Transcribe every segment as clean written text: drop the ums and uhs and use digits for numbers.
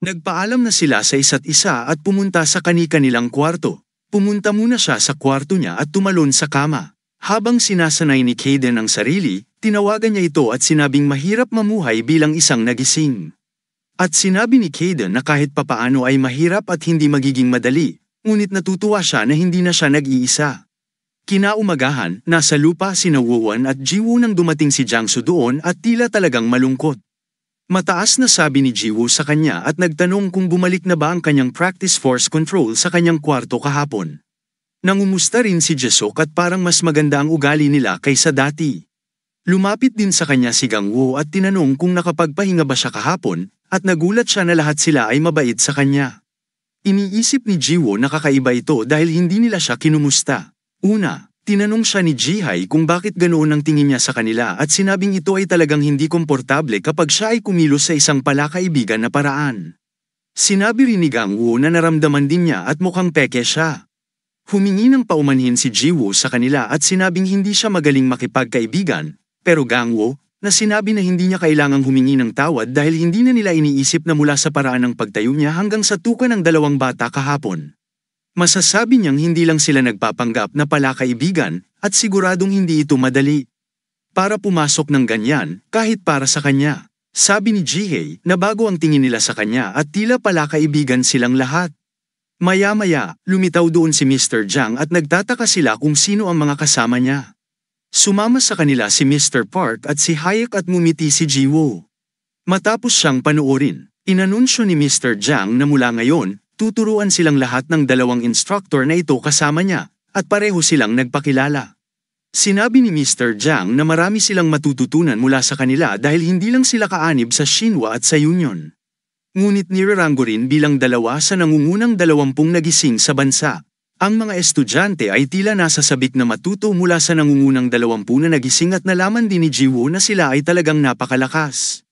Nagpaalam na sila sa isa't isa at pumunta sa kani-kanilang kwarto. Pumunta muna siya sa kwarto niya at tumalon sa kama. Habang sinasanay ni Kayden ang sarili, tinawagan niya ito at sinabing mahirap mamuhay bilang isang nagising. At sinabi ni Kayden na kahit papaano ay mahirap at hindi magiging madali, ngunit natutuwa siya na hindi na siya nag-iisa. Kinaumagahan, nasa lupa sina Woo-won at Ji-woo nang dumating si Jang-soo doon at tila talagang malungkot. Mataas na sabi ni Ji-woo sa kanya at nagtanong kung bumalik na ba ang kanyang practice force control sa kanyang kwarto kahapon. Nangumusta rin si Jesok at parang mas maganda ang ugali nila kaysa dati. Lumapit din sa kanya si Gang-woo at tinanong kung nakapagpahinga ba siya kahapon, at nagulat siya na lahat sila ay mabait sa kanya. Iniisip ni Ji-woo na kakaiba ito dahil hindi nila siya kinumusta. Una, tinanong siya ni Ji-hae kung bakit ganoon ang tingin niya sa kanila at sinabing ito ay talagang hindi komportable kapag siya ay kumilos sa isang palakaibigan na paraan. Sinabi rin ni Gang-woo na naramdaman din niya at mukhang peke siya. Humingi ng paumanhin si Ji-woo sa kanila at sinabing hindi siya magaling makipagkaibigan, pero Gang-woo, na sinabi na hindi niya kailangang humingi ng tawad dahil hindi na nila iniisip na mula sa paraan ng pagtayo niya hanggang sa tuka ng dalawang bata kahapon. Masasabi niyang hindi lang sila nagpapanggap na palakaibigan at siguradong hindi ito madali para pumasok ng ganyan kahit para sa kanya. Sabi ni Ji-hae na bago ang tingin nila sa kanya at tila palakaibigan silang lahat. Maya-maya, lumitaw doon si Mr. Jang at nagtataka sila kung sino ang mga kasama niya. Sumama sa kanila si Mr. Park at si Hayek at ngumiti si Ji-woo. Matapos siyang panuorin, inanunsyo ni Mr. Jang na mula ngayon, tuturuan silang lahat ng dalawang instructor na ito kasama niya, at pareho silang nagpakilala. Sinabi ni Mr. Jang na marami silang matututunan mula sa kanila dahil hindi lang sila kaanib sa Shinhwa at sa Union. Ngunit nirarango rin bilang dalawa sa nangungunang 20 nagising sa bansa. Ang mga estudyante ay tila nasa sabik na matuto mula sa nangungunang 20 na nagising at nalaman din ni Ji-woo na sila ay talagang napakalakas.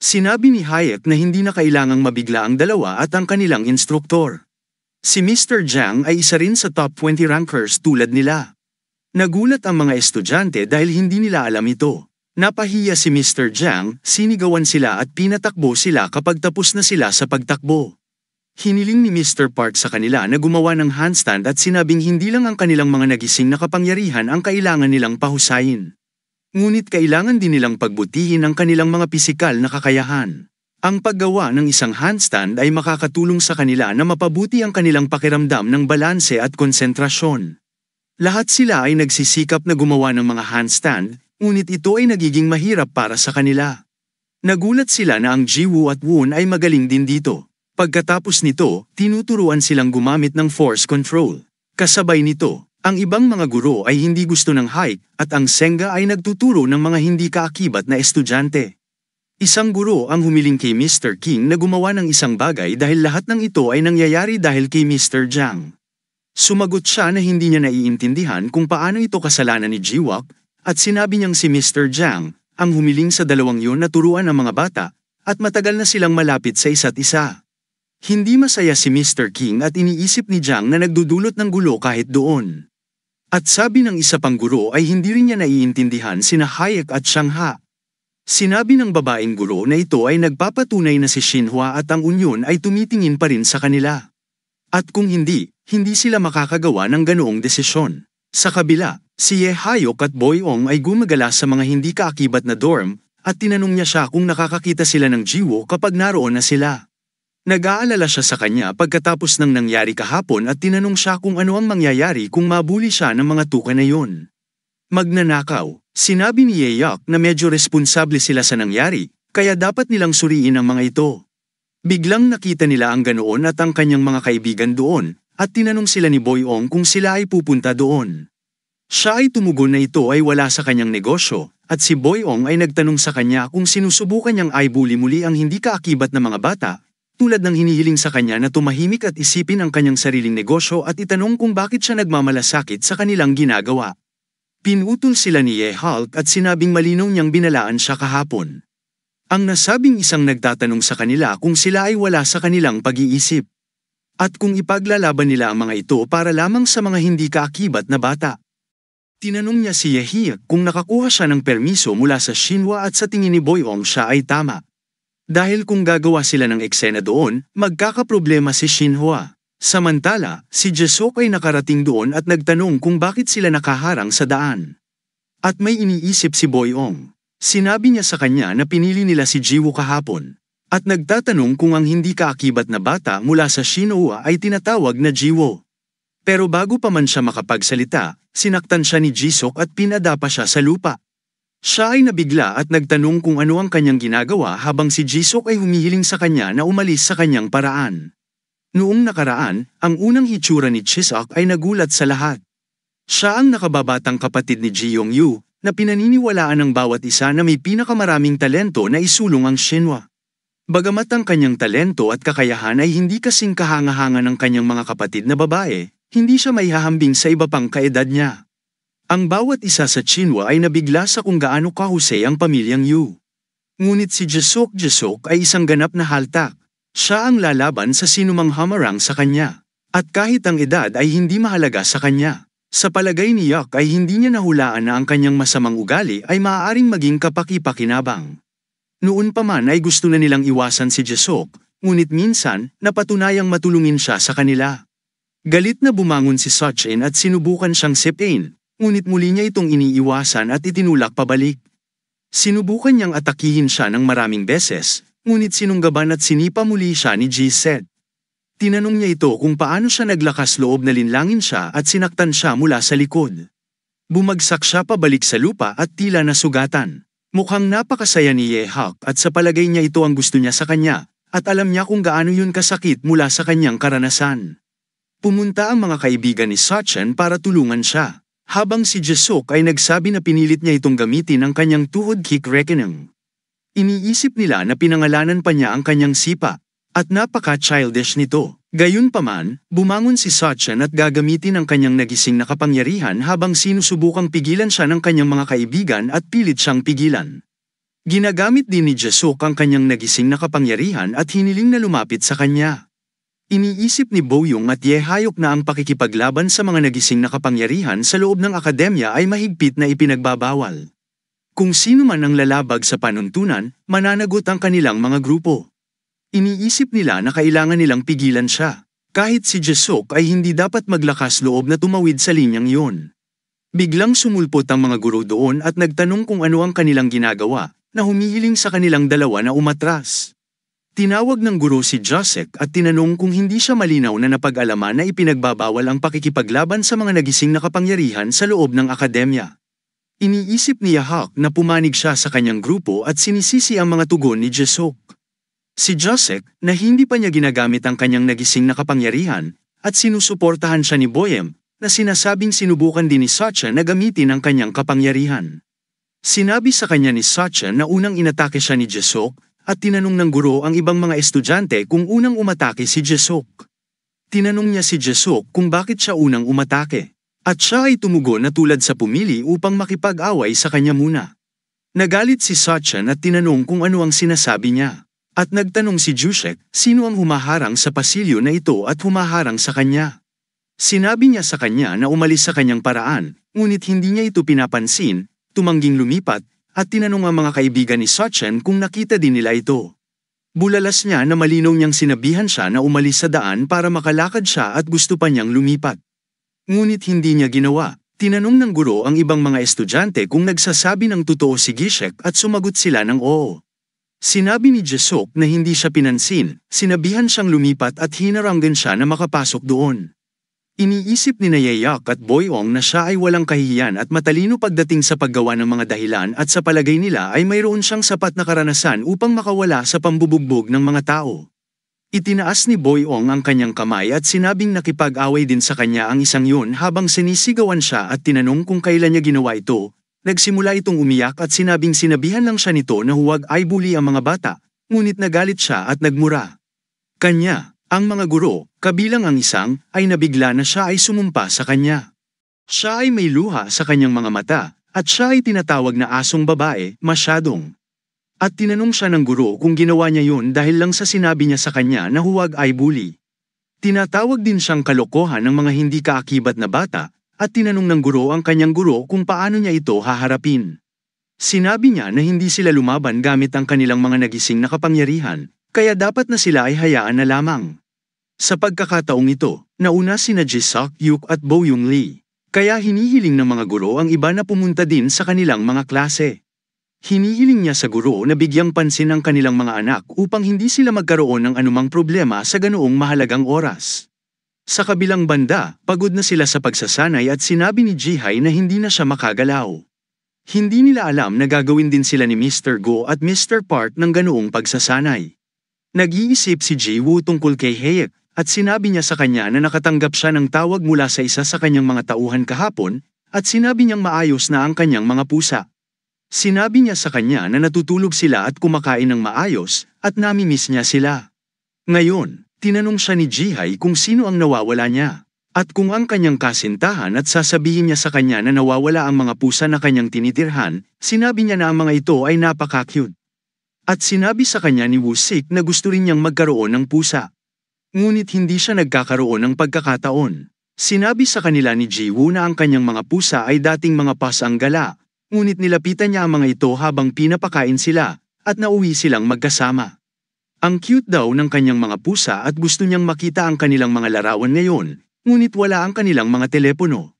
Sinabi ni Hayek na hindi na kailangang mabigla ang dalawa at ang kanilang instruktor. Si Mr. Jang ay isa rin sa top 20 rankers tulad nila. Nagulat ang mga estudyante dahil hindi nila alam ito. Napahiya si Mr. Jang, sinigawan sila at pinatakbo sila kapag tapos na sila sa pagtakbo. Hiniling ni Mr. Park sa kanila na gumawa ng handstand at sinabing hindi lang ang kanilang mga nagising na kapangyarihan ang kailangan nilang pahusayin. Ngunit kailangan din nilang pagbutihin ang kanilang mga pisikal na kakayahan. Ang paggawa ng isang handstand ay makakatulong sa kanila na mapabuti ang kanilang pakiramdam ng balanse at konsentrasyon. Lahat sila ay nagsisikap na gumawa ng mga handstand, ngunit ito ay nagiging mahirap para sa kanila. Nagulat sila na ang Ji-woo at Woon ay magaling din dito. Pagkatapos nito, tinuturuan silang gumamit ng force control. Kasabay nito, ang ibang mga guro ay hindi gusto ng hike at ang Senga ay nagtuturo ng mga hindi kaakibat na estudyante. Isang guro ang humiling kay Mr. King na gumawa ng isang bagay dahil lahat ng ito ay nangyayari dahil kay Mr. Jang. Sumagot siya na hindi niya naiintindihan kung paano ito kasalanan ni Ji-wook, at sinabi niyang si Mr. Jang, ang humiling sa dalawang yun na turuan ang mga bata, at matagal na silang malapit sa isa't isa. Hindi masaya si Mr. King at iniisip ni Jang na nagdudulot ng gulo kahit doon. At sabi ng isa pang guro ay hindi rin niya naiintindihan sina Hayek at Shanghai. Sinabi ng babaeng guro na ito ay nagpapatunay na si Shinhwa at ang Union ay tumitingin pa rin sa kanila. At kung hindi sila makakagawa ng ganoong desisyon. Sa kabila, si Ye Hayok at Boy-ong ay gumagala sa mga hindi kaakibat na dorm, at tinanong niya siya kung nakakakita sila ng Ji-woo kapag naroon na sila. Nag-aalala siya sa kanya pagkatapos ng nangyari kahapon at tinanong siya kung ano ang mangyayari kung mabuli siya ng mga tuka na yun. Magnanakaw, sinabi ni Ye-hyuk na medyo responsable sila sa nangyari, kaya dapat nilang suriin ang mga ito. Biglang nakita nila ang ganoon at ang kanyang mga kaibigan doon, at tinanong sila ni Boy-ong kung sila ay pupunta doon. Siya ay tumugon na ito ay wala sa kanyang negosyo, at si Boy-ong ay nagtanong sa kanya kung sinusubukan niyang aibuli muli ang hindi kaakibat na mga bata, tulad ng hinihiling sa kanya na tumahimik at isipin ang kanyang sariling negosyo at itanong kung bakit siya nagmamalasakit sa kanilang ginagawa. Pinutol sila ni Ye-hulk at sinabing malinaw niyang binalaan siya kahapon. Ang nasabing isang nagtatanong sa kanila kung sila ay wala sa kanilang pag-iisip. At kung ipaglalaban nila ang mga ito para lamang sa mga hindi kaakibat na bata. Tinanong niya si Ye-hyuk kung nakakuha siya ng permiso mula sa Shinhwa at sa tingin ni Boy-ong siya ay tama. Dahil kung gagawa sila ng eksena doon, magkakaproblema si Shinhwa. Samantala, si Jisuk ay nakarating doon at nagtanong kung bakit sila nakaharang sa daan. At may iniisip si Boyong. Sinabi niya sa kanya na pinili nila si Jiwoo kahapon. At nagtatanong kung ang hindi kaakibat na bata mula sa Shinhwa ay tinatawag na Jiwoo. Pero bago pa man siya makapagsalita, sinaktan siya ni Jisuk at pinadapa siya sa lupa. Siya ay nabigla at nagtanong kung ano ang kanyang ginagawa habang si Jisuk ay humihiling sa kanya na umalis sa kanyang paraan. Noong nakaraan, ang unang hitsura ni Jisuk ay nagulat sa lahat. Siya ang nakababatang kapatid ni Ji Yong-yu, na pinaniniwalaan ng bawat isa na may pinakamaraming talento na isulong ang Shinhwa. Bagamat ang kanyang talento at kakayahan ay hindi kasing kahanga-hanga ng kanyang mga kapatid na babae, hindi siya maihahambing sa iba pang kaedad niya. Ang bawat isa sa Shinhwa ay nabigla sa kung gaano kahusay ang pamilyang Yu. Ngunit si Jisuk ay isang ganap na haltak. Siya ang lalaban sa sinumang hamarang sa kanya. At kahit ang edad ay hindi mahalaga sa kanya. Sa palagay ni Yak ay hindi niya nahulaan na ang kanyang masamang ugali ay maaaring maging kapaki-pakinabang. Noon pa man ay gusto na nilang iwasan si Jisuk, ngunit minsan, napatunayang matulungin siya sa kanila. Galit na bumangon si Sachin at sinubukan siyang sipin, ngunit muli niya itong iniiwasan at itinulak pabalik. Sinubukan niyang atakihin siya ng maraming beses, ngunit sinunggaban at sinipa muli siya ni G-Set. Tinanong niya ito kung paano siya naglakas loob na linlangin siya at sinaktan siya mula sa likod. Bumagsak siya pabalik sa lupa at tila nasugatan. Mukhang napakasaya ni Ye-hak at sa palagay niya ito ang gusto niya sa kanya, at alam niya kung gaano yun kasakit mula sa kanyang karanasan. Pumunta ang mga kaibigan ni Sachin para tulungan siya, habang si Jisuk ay nagsabi na pinilit niya itong gamitin ang kanyang tuhod kick reckoning. Iniisip nila na pinangalanan pa niya ang kanyang sipa, at napaka-childish nito. Gayunpaman, bumangon si Sachin at gagamitin ang kanyang nagising na kapangyarihan habang sinusubukang pigilan siya ng kanyang mga kaibigan at pilit siyang pigilan. Ginagamit din ni Jisuk ang kanyang nagising na kapangyarihan at hiniling na lumapit sa kanya. Iniisip ni Boyong at Ye-hayok na ang pakikipaglaban sa mga nagising na kapangyarihan sa loob ng akademya ay mahigpit na ipinagbabawal. Kung sino man ang lalabag sa panuntunan, mananagot ang kanilang mga grupo. Iniisip nila na kailangan nilang pigilan siya, kahit si Jisuk ay hindi dapat maglakas loob na tumawid sa linyang iyon. Biglang sumulpot ang mga guro doon at nagtanong kung ano ang kanilang ginagawa, na humihiling sa kanilang dalawa na umatras. Tinawag ng guro si Josek at tinanong kung hindi siya malinaw na napag-alaman na ipinagbabawal ang pakikipaglaban sa mga nagising na kapangyarihan sa loob ng akademya. Iniisip ni Ye-hak na pumanig siya sa kanyang grupo at sinisisi ang mga tugon ni Jisuk. Si Josek, na hindi pa niya ginagamit ang kanyang nagising na kapangyarihan, at sinusuportahan siya ni Boyem, na sinasabing sinubukan din ni Sachin na gamitin ang kanyang kapangyarihan. Sinabi sa kanya ni Sachin na unang inatake siya ni Jisuk, at tinanong ng guro ang ibang mga estudyante kung unang umatake si Jisuk. Tinanong niya si Jisuk kung bakit siya unang umatake, at siya ay tumugon na tulad sa pumili upang makipag-away sa kanya muna. Nagalit si Sachin at tinanong kung ano ang sinasabi niya. At nagtanong si Jushek, sino ang humaharang sa pasilyo na ito at humaharang sa kanya. Sinabi niya sa kanya na umalis sa kanyang paraan, ngunit hindi niya ito pinapansin, tumangging lumipat, at tinanong ang mga kaibigan ni Sachin kung nakita din nila ito. Bulalas niya na malinaw niyang sinabihan siya na umalis sa daan para makalakad siya at gusto pa niyang lumipat. Ngunit hindi niya ginawa. Tinanong ng guro ang ibang mga estudyante kung nagsasabi ng totoo si Gishek at sumagot sila ng oo. Sinabi ni Jisuk na hindi siya pinansin, sinabihan siyang lumipat at hinaranggan siya na makapasok doon. Iniisip ni Ye-hak at Boyong na siya ay walang kahihiyan at matalino pagdating sa paggawa ng mga dahilan at sa palagay nila ay mayroon siyang sapat na karanasan upang makawala sa pambubugbog ng mga tao. Itinaas ni Boyong ang kanyang kamay at sinabing nakipag-away din sa kanya ang isang yun habang sinisigawan siya at tinanong kung kailan niya ginawa ito. Nagsimula itong umiyak at sinabing sinabihan lang siya nito na huwag ay bully ang mga bata, ngunit nagalit siya at nagmura. Kanya, ang mga guro, kabilang ang isang, ay nabigla na siya ay sumumpa sa kanya. Siya ay may luha sa kanyang mga mata, at siya ay tinatawag na asong babae, masyadong. At tinanong siya ng guro kung ginawa niya yun dahil lang sa sinabi niya sa kanya na huwag ay bully. Tinatawag din siyang kalokohan ng mga hindi kaakibat na bata, at tinanong ng guro ang kanyang guro kung paano niya ito haharapin. Sinabi niya na hindi sila lumaban gamit ang kanilang mga nagising na kapangyarihan, kaya dapat na sila ay hayaan na lamang. Sa pagkakataong ito, nauna sina Ji-seok-yuk at Bo-young Lee, kaya hinihiling ng mga guro ang iba na pumunta din sa kanilang mga klase. Hinihiling niya sa guro na bigyang pansin ang kanilang mga anak upang hindi sila magkaroon ng anumang problema sa ganoong mahalagang oras. Sa kabilang banda, pagod na sila sa pagsasanay at sinabi ni Ji-hae na hindi na siya makagalaw. Hindi nila alam na gagawin din sila ni Mr. Go at Mr. Park ng ganoong pagsasanay. Nag-iisip si Ji-woo tungkol kay Haek at sinabi niya sa kanya na nakatanggap siya ng tawag mula sa isa sa kanyang mga tauhan kahapon at sinabi niyang maayos na ang kanyang mga pusa. Sinabi niya sa kanya na natutulog sila at kumakain ng maayos at namimiss niya sila. Ngayon, tinanong siya ni Ji-hae kung sino ang nawawala niya. At kung ang kanyang kasintahan at sasabihin niya sa kanya na nawawala ang mga pusa na kanyang tinitirhan, sinabi niya na ang mga ito ay napaka-cute. At sinabi sa kanya ni Woo-sik na gusto rin niyang magkaroon ng pusa. Ngunit hindi siya nagkakaroon ng pagkakataon. Sinabi sa kanila ni Ji-woo na ang kanyang mga pusa ay dating mga pasang gala, ngunit nilapitan niya ang mga ito habang pinapakain sila, at nauwi silang magkasama. Ang cute daw ng kanyang mga pusa at gusto niyang makita ang kanilang mga larawan ngayon, ngunit wala ang kanilang mga telepono.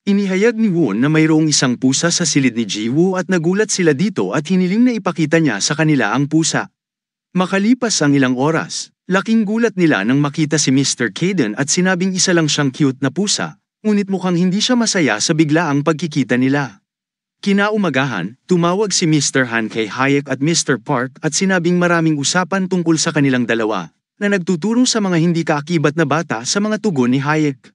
Inihayag ni Won na mayroong isang pusa sa silid ni Ji-woo at nagulat sila dito at hiniling na ipakita niya sa kanila ang pusa. Makalipas ang ilang oras, laking gulat nila nang makita si Mr. Kaden at sinabing isa lang siyang cute na pusa, ngunit mukhang hindi siya masaya sa biglaang pagkikita nila. Kinaumagahan, tumawag si Mr. Han kay Haek at Mr. Park at sinabing maraming usapan tungkol sa kanilang dalawa, na nagtuturo sa mga hindi kaakibat na bata sa mga tugon ni Haek.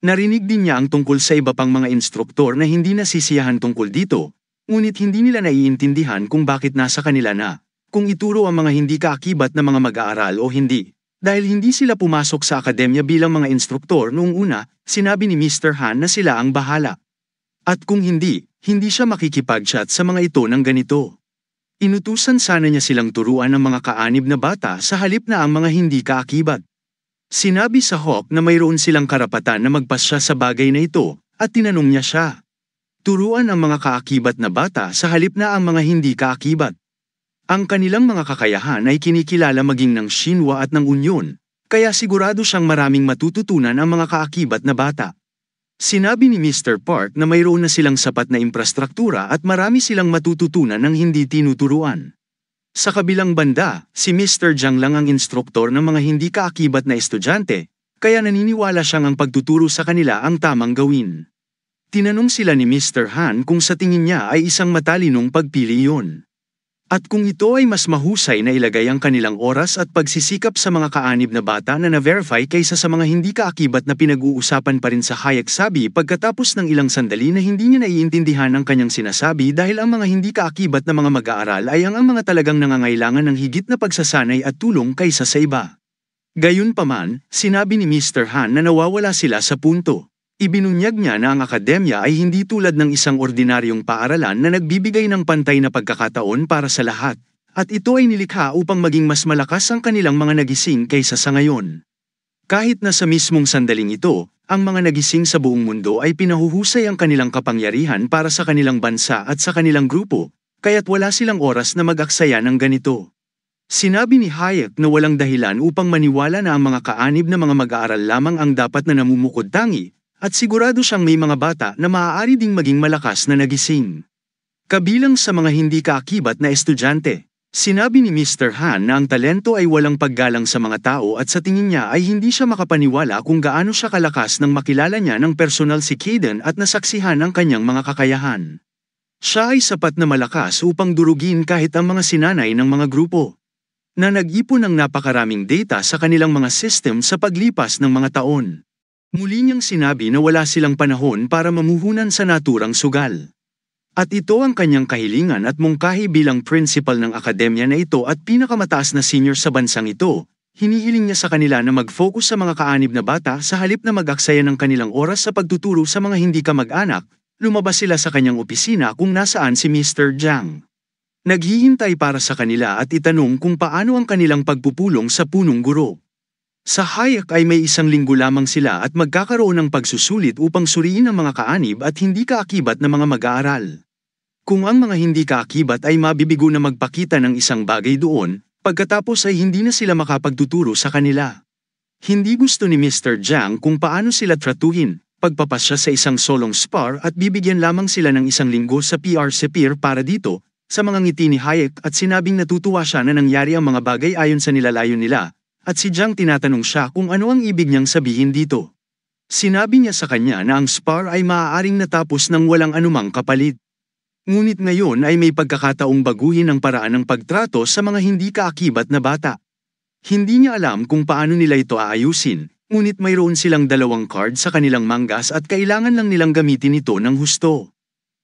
Narinig din niya ang tungkol sa iba pang mga instruktor na hindi nasisiyahan tungkol dito, ngunit hindi nila naiintindihan kung bakit nasa kanila na, kung ituro ang mga hindi kaakibat na mga mag-aaral o hindi. Dahil hindi sila pumasok sa akademya bilang mga instruktor noong una, sinabi ni Mr. Han na sila ang bahala. At kung hindi siya makikipag-chat sa mga ito ng ganito. Inutusan sana niya silang turuan ng mga kaanib na bata sa halip na ang mga hindi kaakibat. Sinabi sa Hawk na mayroon silang karapatan na magpasya sa bagay na ito, at tinanong niya siya. Turuan ang mga kaakibat na bata sa halip na ang mga hindi kaakibat. Ang kanilang mga kakayahan ay kinikilala maging ng Shinwa at ng Union, kaya sigurado siyang maraming matututunan ang mga kaakibat na bata. Sinabi ni Mr. Park na mayroon na silang sapat na infrastruktura at marami silang matututunan ng hindi tinuturuan. Sa kabilang banda, si Mr. Jang lang ang instruktor ng mga hindi kaakibat na estudyante, kaya naniniwala siyang ang pagtuturo sa kanila ang tamang gawin. Tinanong sila ni Mr. Han kung sa tingin niya ay isang matalinong pagpili iyon. At kung ito ay mas mahusay na ilagay ang kanilang oras at pagsisikap sa mga kaanib na bata na na-verify kaysa sa mga hindi kaakibat na pinag-uusapan pa rin sa Haek, sabi pagkatapos ng ilang sandali na hindi niya naiintindihan ang kanyang sinasabi dahil ang mga hindi kaakibat na mga mag-aaral ay ang mga talagang nangangailangan ng higit na pagsasanay at tulong kaysa sa iba. Gayunpaman, sinabi ni Mr. Han na nawawala sila sa punto. Ibinunyag niya na ang akademya ay hindi tulad ng isang ordinaryong paaralan na nagbibigay ng pantay na pagkakataon para sa lahat, at ito ay nilikha upang maging mas malakas ang kanilang mga nagising kaysa sa ngayon. Kahit na sa mismong sandaling ito, ang mga nagising sa buong mundo ay pinahuhusay ang kanilang kapangyarihan para sa kanilang bansa at sa kanilang grupo, kaya't wala silang oras na mag-aksaya ng ganito. Sinabi ni Haek na walang dahilan upang maniwala na ang mga kaanib na mga mag-aaral lamang ang dapat na namumukod-tangi, at sigurado siyang may mga bata na maaari ding maging malakas na nagising. Kabilang sa mga hindi kaakibat na estudyante, sinabi ni Mr. Han na ang talento ay walang paggalang sa mga tao at sa tingin niya ay hindi siya makapaniwala kung gaano siya kalakas nang makilala niya ng personal si Kaden at nasaksihan ang kanyang mga kakayahan. Siya ay sapat na malakas upang durugin kahit ang mga sinanay ng mga grupo, na nag-ipon ng napakaraming data sa kanilang mga system sa paglipas ng mga taon. Muli niyang sinabi na wala silang panahon para mamuhunan sa naturang sugal. At ito ang kanyang kahilingan at mungkahi bilang principal ng akademya na ito at pinakamataas na senior sa bansang ito. Hinihiling niya sa kanila na mag-focus sa mga kaanib na bata sa halip na mag-aksaya ng kanilang oras sa pagtuturo sa mga hindi kamag-anak. Lumabas sila sa kanyang opisina kung nasaan si Mr. Jang. Naghihintay para sa kanila at itanong kung paano ang kanilang pagpupulong sa punong guro. Sa Haek ay may 1 linggo lamang sila at magkakaroon ng pagsusulit upang suriin ang mga kaanib at hindi kaakibat na mga mag-aaral. Kung ang mga hindi kaakibat ay mabibigo na magpakita ng isang bagay doon, pagkatapos ay hindi na sila makapagtuturo sa kanila. Hindi gusto ni Mr. Jiang kung paano sila tratuhin, pagpapasya sa isang solong spar at bibigyan lamang sila ng isang linggo sa PR Sepir para dito, sa mga ngiti ni Hayek at sinabing natutuwa siya na nangyari ang mga bagay ayon sa nilalayon nila, at si Jiang tinatanong siya kung ano ang ibig niyang sabihin dito. Sinabi niya sa kanya na ang spar ay maaaring natapos ng walang anumang kapalit. Ngunit ngayon ay may pagkakataong baguhin ang paraan ng pagtrato sa mga hindi kaakibat na bata. Hindi niya alam kung paano nila ito aayusin, ngunit mayroon silang 2 card sa kanilang manggas at kailangan lang nilang gamitin ito ng husto.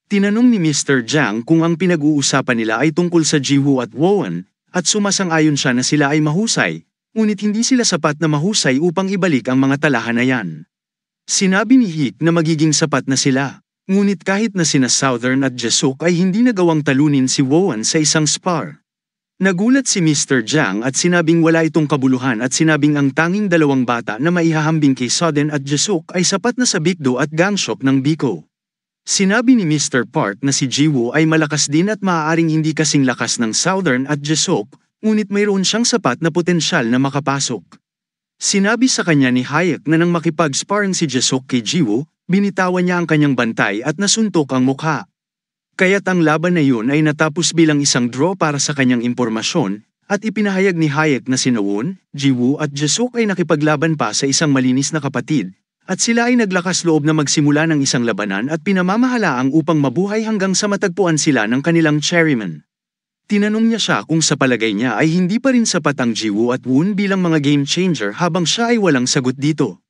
Tinanong ni Mr. Jiang kung ang pinag-uusapan nila ay tungkol sa Jiwoo at Won, at sumasang-ayon siya na sila ay mahusay, ngunit hindi sila sapat na mahusay upang ibalik ang mga talahan na yan. Sinabi ni Hik na magiging sapat na sila, ngunit kahit na sina Southern at Jesuk ay hindi nagawang talunin si Won sa isang spar. Nagulat si Mr. Jiang at sinabing wala itong kabuluhan at sinabing ang tanging 2 bata na maihahambing kay Soden at Jesuk ay sapat na sa Bigdo at Gangshok ng Biko. Sinabi ni Mr. Park na si Jiwoo ay malakas din at maaaring hindi kasing lakas ng Southern at Jesuk, ngunit mayroon siyang sapat na potensyal na makapasok. Sinabi sa kanya ni Hayek na nang makipag-sparring si Jesuk kay Jiwoo, binitawan niya ang kanyang bantay at nasuntok ang mukha. Kaya't ang laban na yun ay natapos bilang isang draw para sa kanyang impormasyon, at ipinahayag ni Hayek na sina Won, Jiwoo at Jesuk ay nakipaglaban pa sa isang malinis na kapatid, at sila ay naglakas loob na magsimula ng isang labanan at pinamamahalaang upang mabuhay hanggang sa matagpuan sila ng kanilang chairman. Tinanong niya siya kung sa palagay niya ay hindi pa rin sapat ang Jiwoo at Won bilang mga game changer habang siya ay walang sagot dito.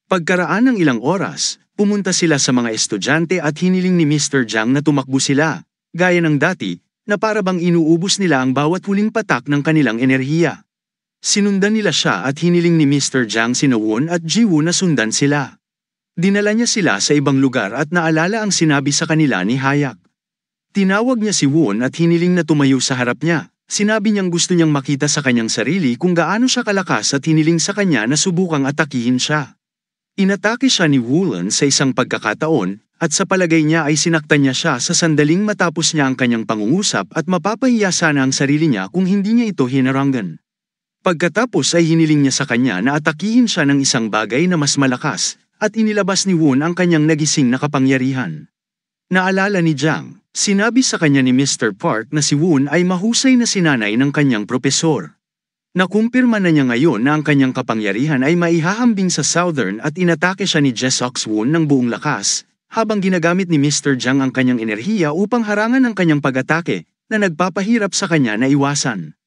Pagkaraan ng ilang oras, pumunta sila sa mga estudyante at hiniling ni Mr. Jiang na tumakbo sila, gaya ng dati, na para bang inuubos nila ang bawat huling patak ng kanilang enerhiya. Sinundan nila siya at hiniling ni Mr. Jiang sina Won at Jiwoo na sundan sila. Dinala niya sila sa ibang lugar at naalala ang sinabi sa kanila ni Hayek. Tinawag niya si Won at hiniling na tumayo sa harap niya. Sinabi niyang gusto niyang makita sa kanyang sarili kung gaano siya kalakas at hiniling sa kanya na subukang atakihin siya. Inatake siya ni Woolen sa isang pagkakataon, at sa palagay niya ay sinaktan niya siya sa sandaling matapos niya ang kanyang pangungusap at mapapahiya sana ang sarili niya kung hindi niya ito hinarangan. Pagkatapos ay hiniling niya sa kanya na atakihin siya ng isang bagay na mas malakas, at inilabas ni Won ang kanyang nagising na kapangyarihan. Naalala ni Jiang, sinabi sa kanya ni Mr. Park na si Won ay mahusay na sinanay ng kanyang propesor. Nakumpirma na niya ngayon na ang kanyang kapangyarihan ay maihahambing sa Southern at inatake siya ni Jesok Won ng buong lakas, habang ginagamit ni Mr. Jiang ang kanyang enerhiya upang harangan ang kanyang pag-atake, na nagpapahirap sa kanya na iwasan.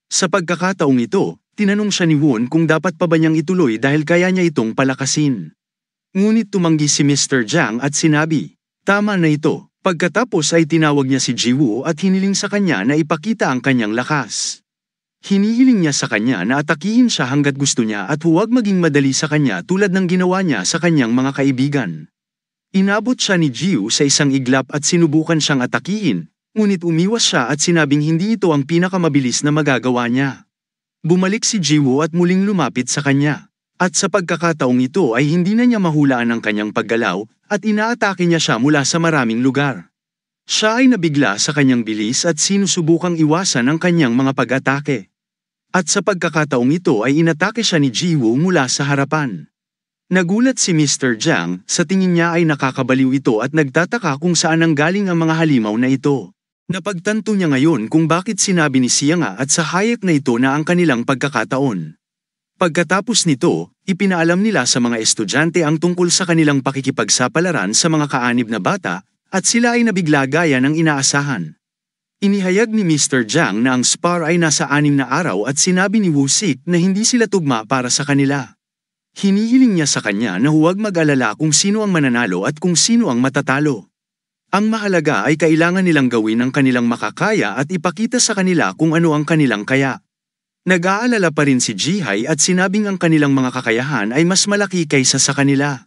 Sa pagkakataong ito, tinanong siya ni Won kung dapat pa ba niyang ituloy dahil kaya niya itong palakasin. Ngunit tumanggi si Mr. Jiang at sinabi, tama na ito. Pagkatapos ay tinawag niya si Jiwoo at hiniling sa kanya na ipakita ang kanyang lakas. Hinihiling niya sa kanya na atakihin siya hanggat gusto niya at huwag maging madali sa kanya tulad ng ginawa niya sa kanyang mga kaibigan. Inabot siya ni Jiwoo sa isang iglap at sinubukan siyang atakihin, ngunit umiwas siya at sinabing hindi ito ang pinakamabilis na magagawa niya. Bumalik si Jiwoo at muling lumapit sa kanya. At sa pagkakataong ito ay hindi na niya mahulaan ang kanyang paggalaw at inaatake niya siya mula sa maraming lugar. Siya ay nabigla sa kanyang bilis at sinusubukang iwasan ang kanyang mga pag-atake. At sa pagkakataong ito ay inatake siya ni Jiwoo mula sa harapan. Nagulat si Mr. Jiang, sa tingin niya ay nakakabaliw ito at nagtataka kung saan nanggaling ang mga halimaw na ito. Napagtanto niya ngayon kung bakit sinabi ni Sianga at sa Hayek na ito na ang kanilang pagkakataon. Pagkatapos nito, ipinaalam nila sa mga estudyante ang tungkol sa kanilang pakikipagsapalaran sa mga kaanib na bata, at sila ay nabigla gaya ng inaasahan. Inihayag ni Mr. Jiang na ang spar ay nasa 6 na araw at sinabi ni Woo Sik na hindi sila tugma para sa kanila. Hinihiling niya sa kanya na huwag mag-alala kung sino ang mananalo at kung sino ang matatalo. Ang mahalaga ay kailangan nilang gawin ang kanilang makakaya at ipakita sa kanila kung ano ang kanilang kaya. Nag-aalala pa rin si Jihai at sinabing ang kanilang mga kakayahan ay mas malaki kaysa sa kanila.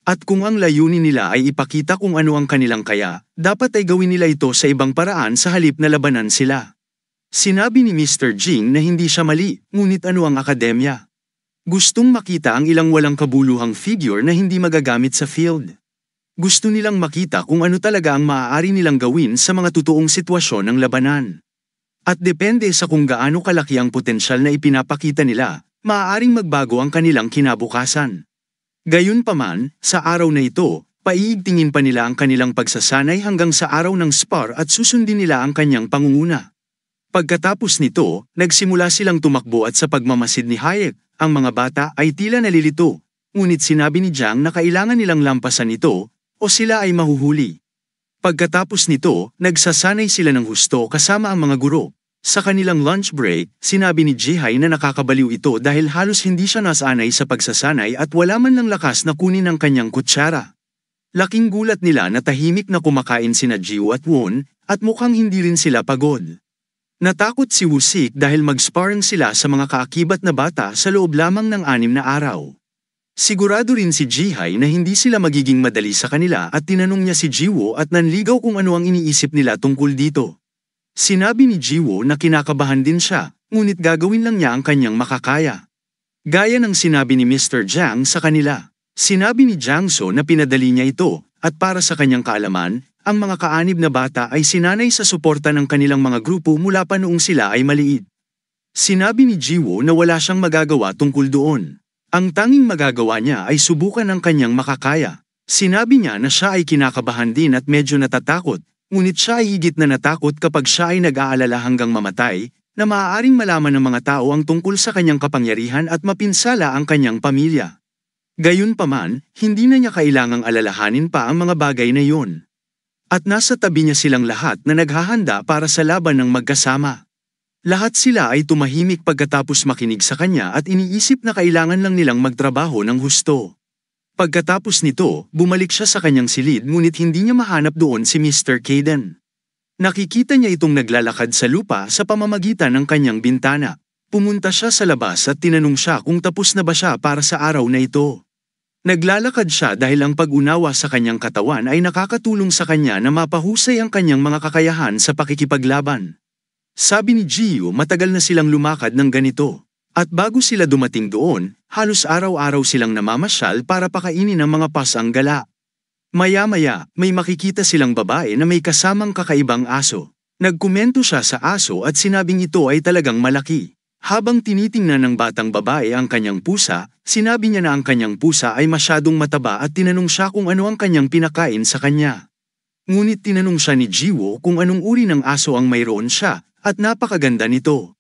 At kung ang layunin nila ay ipakita kung ano ang kanilang kaya, dapat ay gawin nila ito sa ibang paraan sa halip na labanan sila. Sinabi ni Mr. Jing na hindi siya mali, ngunit ano ang akademya? Gustong makita ang ilang walang kabuluhang figure na hindi magagamit sa field. Gusto nilang makita kung ano talaga ang maaari nilang gawin sa mga totoong sitwasyon ng labanan. At depende sa kung gaano kalaki ang potensyal na ipinapakita nila, maaaring magbago ang kanilang kinabukasan. Gayunpaman, sa araw na ito, paiigtingin pa nila ang kanilang pagsasanay hanggang sa araw ng spar at susundin nila ang kanyang pangunguna. Pagkatapos nito, nagsimula silang tumakbo at sa pagmamasid ni Hayek, ang mga bata ay tila nalilito, ngunit sinabi ni Jiang na kailangan nilang lampasan ito, o sila ay mahuhuli. Pagkatapos nito, nagsasanay sila ng husto kasama ang mga guro. Sa kanilang lunch break, sinabi ni Jihai na nakakabaliw ito dahil halos hindi siya nasanay sa pagsasanay at wala man lang lakas na kunin ang kanyang kutsara. Laking gulat nila na tahimik na kumakain sina Jiwoo at Won, at mukhang hindi rin sila pagod. Natakot si Woo-sik dahil mag-sparring sila sa mga kaakibat na bata sa loob lamang ng 6 na araw. Sigurado rin si Jihai na hindi sila magiging madali sa kanila at tinanong niya si Jiwoo at nanligaw kung ano ang iniisip nila tungkol dito. Sinabi ni Jiwoo na kinakabahan din siya, ngunit gagawin lang niya ang kanyang makakaya. Gaya ng sinabi ni Mr. Jiang sa kanila. Sinabi ni Jiangso na pinadali niya ito, at para sa kanyang kaalaman, ang mga kaanib na bata ay sinanay sa suporta ng kanilang mga grupo mula pa noong sila ay maliit. Sinabi ni Jiwoo na wala siyang magagawa tungkol doon. Ang tanging magagawa niya ay subukan ang kanyang makakaya. Sinabi niya na siya ay kinakabahan din at medyo natatakot, ngunit siya ay higit na natakot kapag siya ay nag-aalala hanggang mamatay, na maaaring malaman ng mga tao ang tungkol sa kanyang kapangyarihan at mapinsala ang kanyang pamilya. Gayunpaman, hindi na niya kailangang alalahanin pa ang mga bagay na iyon. At nasa tabi niya silang lahat na naghahanda para sa laban ng magkasama. Lahat sila ay tumahimik pagkatapos makinig sa kanya at iniisip na kailangan lang nilang magtrabaho ng husto. Pagkatapos nito, bumalik siya sa kanyang silid ngunit hindi niya mahanap doon si Mr. Kaden. Nakikita niya itong naglalakad sa lupa sa pamamagitan ng kanyang bintana. Pumunta siya sa labas at tinanong siya kung tapos na ba siya para sa araw na ito. Naglalakad siya dahil ang pag-unawa sa kanyang katawan ay nakakatulong sa kanya na mapahusay ang kanyang mga kakayahan sa pakikipaglaban. Sabi ni Jiwoo matagal na silang lumakad ng ganito. At bago sila dumating doon, halos araw-araw silang namamasyal para pakainin ang mga pasang gala. Maya-maya, may makikita silang babae na may kasamang kakaibang aso. Nagkomento siya sa aso at sinabing ito ay talagang malaki. Habang tinitingnan ng batang babae ang kanyang pusa, sinabi niya na ang kanyang pusa ay masyadong mataba at tinanong siya kung ano ang kanyang pinakain sa kanya. Ngunit tinanong siya ni Jiwoo kung anong uri ng aso ang mayroon siya, at napakaganda nito.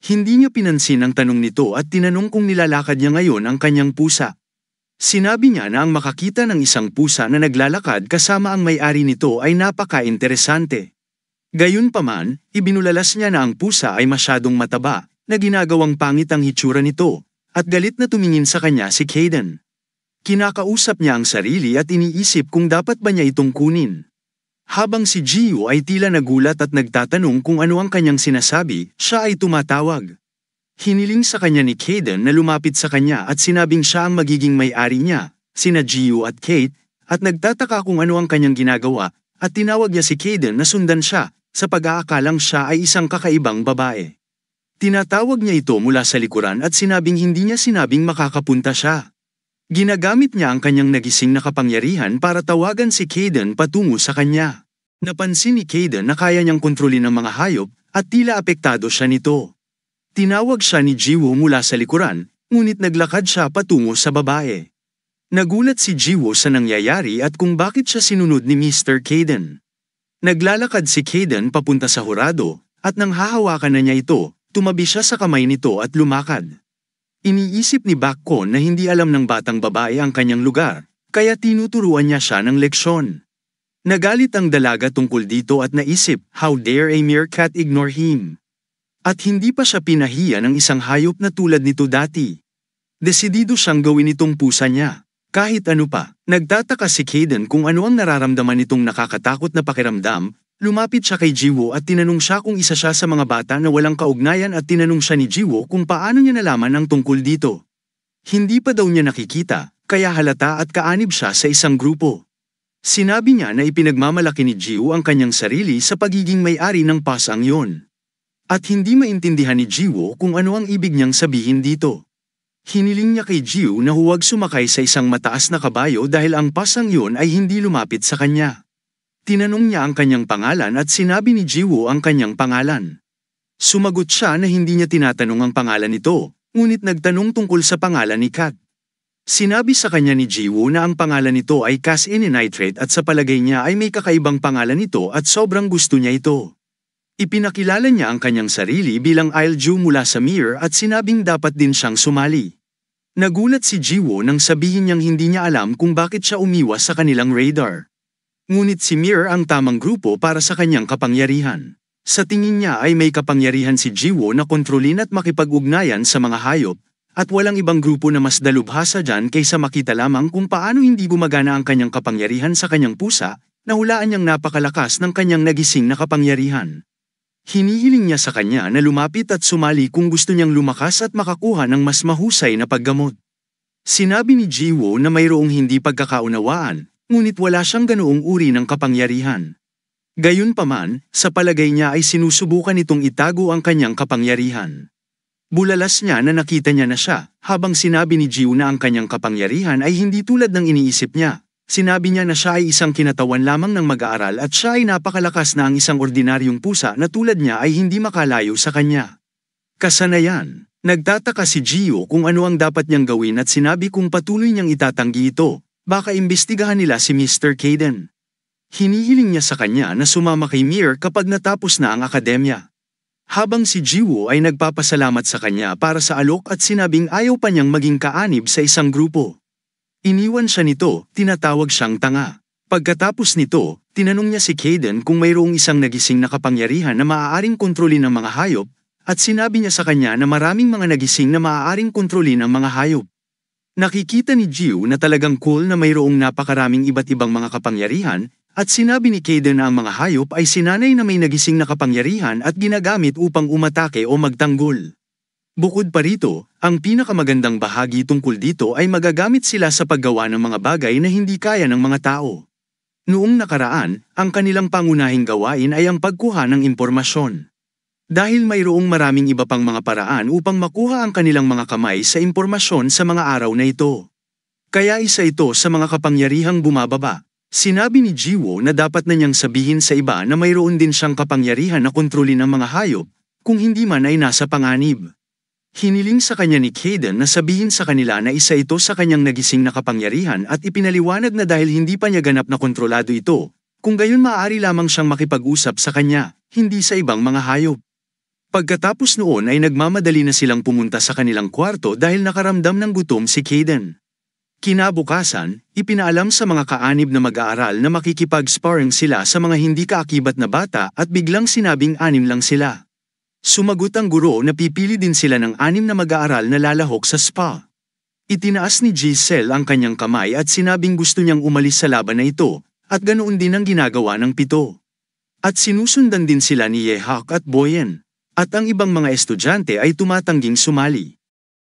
Hindi niya pinansin ang tanong nito at tinanong kung nilalakad niya ngayon ang kanyang pusa. Sinabi niya na ang makakita ng isang pusa na naglalakad kasama ang may-ari nito ay napaka-interesante. Gayunpaman, ibinulalas niya na ang pusa ay masyadong mataba, na ginagawang pangit ang hitsura nito, at galit na tumingin sa kanya si Kaden. Kinakausap niya ang sarili at iniisip kung dapat ba niya itong kunin. Habang si Jiwoo ay tila nagulat at nagtatanong kung ano ang kanyang sinasabi, siya ay tumatawag. Hiniling sa kanya ni Kaden na lumapit sa kanya at sinabing siya ang magiging may-ari niya, sina Jiwoo at Kate, at nagtataka kung ano ang kanyang ginagawa, at tinawag niya si Kaden na sundan siya, sa pag-aakalang siya ay isang kakaibang babae. Tinatawag niya ito mula sa likuran at sinabing hindi niya sinabing makakapunta siya. Ginagamit niya ang kanyang nagising na kapangyarihan para tawagan si Kaden patungo sa kanya. Napansin ni Kaden na kaya niyang kontrolin ang mga hayop at tila apektado siya nito. Tinawag siya ni Jiwoo mula sa likuran, ngunit naglakad siya patungo sa babae. Nagulat si Jiwoo sa nangyayari at kung bakit siya sinunod ni Mr. Kaden. Naglalakad si Kaden papunta sa hurado, at nang hahawakan na niya ito, tumabi siya sa kamay nito at lumakad. Iniisip ni Bakkon na hindi alam ng batang babae ang kanyang lugar, kaya tinuturuan niya siya ng leksyon. Nagalit ang dalaga tungkol dito at naisip, how dare a meerkat ignore him? At hindi pa siya pinahiya ng isang hayop na tulad nito dati. Desidido siyang gawin itong pusa niya. Kahit ano pa, nagtataka si Kaden kung ano ang nararamdaman nitong nakakatakot na pakiramdam. Lumapit siya kay Jiwoo at tinanong siya kung isa siya sa mga bata na walang kaugnayan at tinanong siya ni Jiwoo kung paano niya nalaman ang tungkol dito. Hindi pa daw niya nakikita, kaya halata at kaanib siya sa isang grupo. Sinabi niya na ipinagmamalaki ni Jiwoo ang kanyang sarili sa pagiging may-ari ng pasang yon. At hindi maintindihan ni Jiwoo kung ano ang ibig niyang sabihin dito. Hiniling niya kay Jiu na huwag sumakay sa isang mataas na kabayo dahil ang pasang yun ay hindi lumapit sa kanya. Tinanong niya ang kanyang pangalan at sinabi ni Jiwoo ang kanyang pangalan. Sumagot siya na hindi niya tinatanong ang pangalan nito, ngunit nagtanong tungkol sa pangalan ni Kat. Sinabi sa kanya ni Jiwoo na ang pangalan nito ay Casein Nitrate at sa palagay niya ay may kakaibang pangalan nito at sobrang gusto niya ito. Ipinakilala niya ang kanyang sarili bilang Ilju mula sa Mir at sinabing dapat din siyang sumali. Nagulat si Jiwoo nang sabihin niyang hindi niya alam kung bakit siya umiwas sa kanilang radar. Ngunit si Mir ang tamang grupo para sa kanyang kapangyarihan. Sa tingin niya ay may kapangyarihan si Jiwoo na kontrolin at makipag-ugnayan sa mga hayop, at walang ibang grupo na mas dalubhasa dyan kaysa makita lamang kung paano hindi gumagana ang kanyang kapangyarihan sa kanyang pusa, na hulaan niyang napakalakas ng kanyang nagising na kapangyarihan. Hinihiling niya sa kanya na lumapit at sumali kung gusto niyang lumakas at makakuha ng mas mahusay na paggamot. Sinabi ni Jiwoo na mayroong hindi pagkakaunawaan, ngunit wala siyang ganoong uri ng kapangyarihan. Gayunpaman, sa palagay niya ay sinusubukan itong itago ang kanyang kapangyarihan. Bulalas niya na nakita niya na siya, habang sinabi ni Jiwoo na ang kanyang kapangyarihan ay hindi tulad ng iniisip niya. Sinabi niya na siya ay isang kinatawan lamang ng mag-aaral at siya ay napakalakas na ang isang ordinaryong pusa na tulad niya ay hindi makalayo sa kanya. Kasanayan, nagtataka si Jiwoo kung ano ang dapat niyang gawin at sinabi kung patuloy niyang itatanggi ito, baka imbestigahan nila si Mr. Caden. Hinihiling niya sa kanya na sumama kay Mir kapag natapos na ang akademya. Habang si Jiwoo ay nagpapasalamat sa kanya para sa alok at sinabing ayaw pa niyang maging kaanib sa isang grupo. Iniwan siya nito, tinatawag siyang tanga. Pagkatapos nito, tinanong niya si Caden kung mayroong isang nagising na kapangyarihan na maaaring kontrolin ng mga hayop, at sinabi niya sa kanya na maraming mga nagising na maaaring kontrolin ang mga hayop. Nakikita ni Jiwoo na talagang cool na mayroong napakaraming iba't ibang mga kapangyarihan, at sinabi ni Caden na ang mga hayop ay sinanay na may nagising na kapangyarihan at ginagamit upang umatake o magtanggol. Bukod pa rito, ang pinakamagandang bahagi tungkol dito ay magagamit sila sa paggawa ng mga bagay na hindi kaya ng mga tao. Noong nakaraan, ang kanilang pangunahing gawain ay ang pagkuha ng impormasyon. Dahil mayroong maraming iba pang mga paraan upang makuha ang kanilang mga kamay sa impormasyon sa mga araw na ito. Kaya isa ito sa mga kapangyarihang bumababa. Sinabi ni Jiwoo na dapat na niyang sabihin sa iba na mayroon din siyang kapangyarihan na kontrolin ang mga hayop, kung hindi man ay nasa panganib. Hiniling sa kanya ni Caden na sabihin sa kanila na isa ito sa kanyang nagising na kapangyarihan at ipinaliwanag na dahil hindi pa niya ganap na kontrolado ito, kung gayon maaari lamang siyang makipag-usap sa kanya, hindi sa ibang mga hayop. Pagkatapos noon ay nagmamadali na silang pumunta sa kanilang kwarto dahil nakaramdam ng gutom si Caden. Kinabukasan, ipinaalam sa mga kaanib na mag-aaral na makikipag-sparring sila sa mga hindi kaakibat na bata at biglang sinabing 6 lang sila. Sumagot ang guro na pipili din sila ng 6 na mag-aaral na lalahok sa spa. Itinaas ni Giselle ang kanyang kamay at sinabing gusto niyang umalis sa laban na ito, at ganoon din ang ginagawa ng 7. At sinusundan din sila ni Yehak at Boyen, at ang ibang mga estudyante ay tumatangging sumali.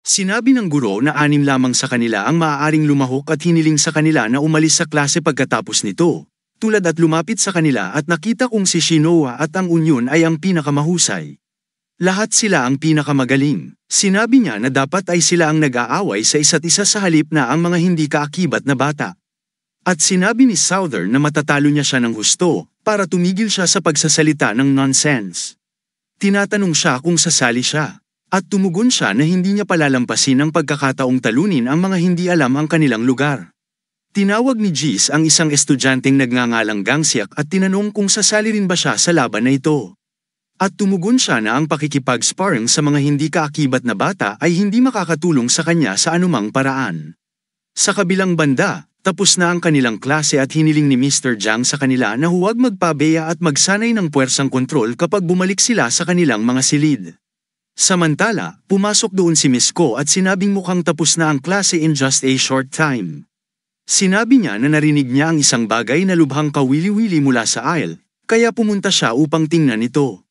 Sinabi ng guro na 6 lamang sa kanila ang maaaring lumahok at hiniling sa kanila na umalis sa klase pagkatapos nito, tulad at lumapit sa kanila at nakita kung si Shinoa at ang Union ay ang pinakamahusay. Lahat sila ang pinakamagaling. Sinabi niya na dapat ay sila ang nag-aaway sa isa't isa sa halip na ang mga hindi kaakibat na bata. At sinabi ni Southern na matatalo niya siya ng husto, para tumigil siya sa pagsasalita ng nonsense. Tinatanong siya kung sasali siya. At tumugon siya na hindi niya palalampasin ang pagkakataong talunin ang mga hindi alam ang kanilang lugar. Tinawag ni Jis ang isang estudyanteng nagngangalang Gangsiak at tinanong kung sasali rin ba siya sa laban na ito. At tumugon siya na ang pakikipag-sparring sa mga hindi kaakibat na bata ay hindi makakatulong sa kanya sa anumang paraan. Sa kabilang banda, tapos na ang kanilang klase at hiniling ni Mr. Jang sa kanila na huwag magpabeya at magsanay ng puwersang kontrol kapag bumalik sila sa kanilang mga silid. Samantala, pumasok doon si Miss Ko at sinabing mukhang tapos na ang klase in just a short time. Sinabi niya na narinig niya ang isang bagay na lubhang kawili-wili mula sa aisle, kaya pumunta siya upang tingnan ito.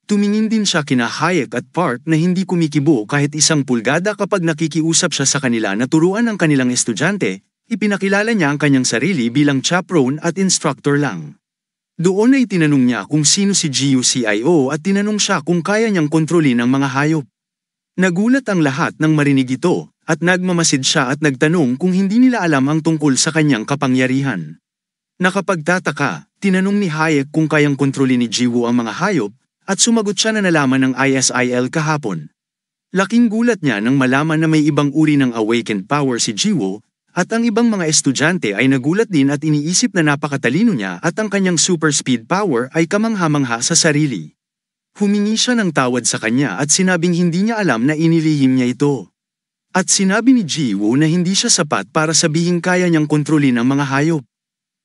Tumingin din siya kina Hayek at Park na hindi kumikibo kahit 1 pulgada kapag nakikiusap siya sa kanila na turuan ang kanilang estudyante, ipinakilala niya ang kanyang sarili bilang chaperone at instructor lang. Doon ay tinanong niya kung sino si GUCIO at tinanong siya kung kaya niyang kontrolin ang mga hayop. Nagulat ang lahat nang marinig ito, at nagmamasid siya at nagtanong kung hindi nila alam ang tungkol sa kanyang kapangyarihan. Nakapagtataka, tinanong ni Hayek kung kayang kontrolin ni Jiwoo ang mga hayop, at sumagot siya na nalaman ng ISIL kahapon. Laking gulat niya nang malaman na may ibang uri ng awakened power si Jiwoo, at ang ibang mga estudyante ay nagulat din at iniisip na napakatalino niya at ang kanyang super speed power ay kamangha-mangha sa sarili. Humingi siya ng tawad sa kanya at sinabing hindi niya alam na inilihim niya ito. At sinabi ni Jiwoo na hindi siya sapat para sabihing kaya niyang kontrolin ang mga hayop.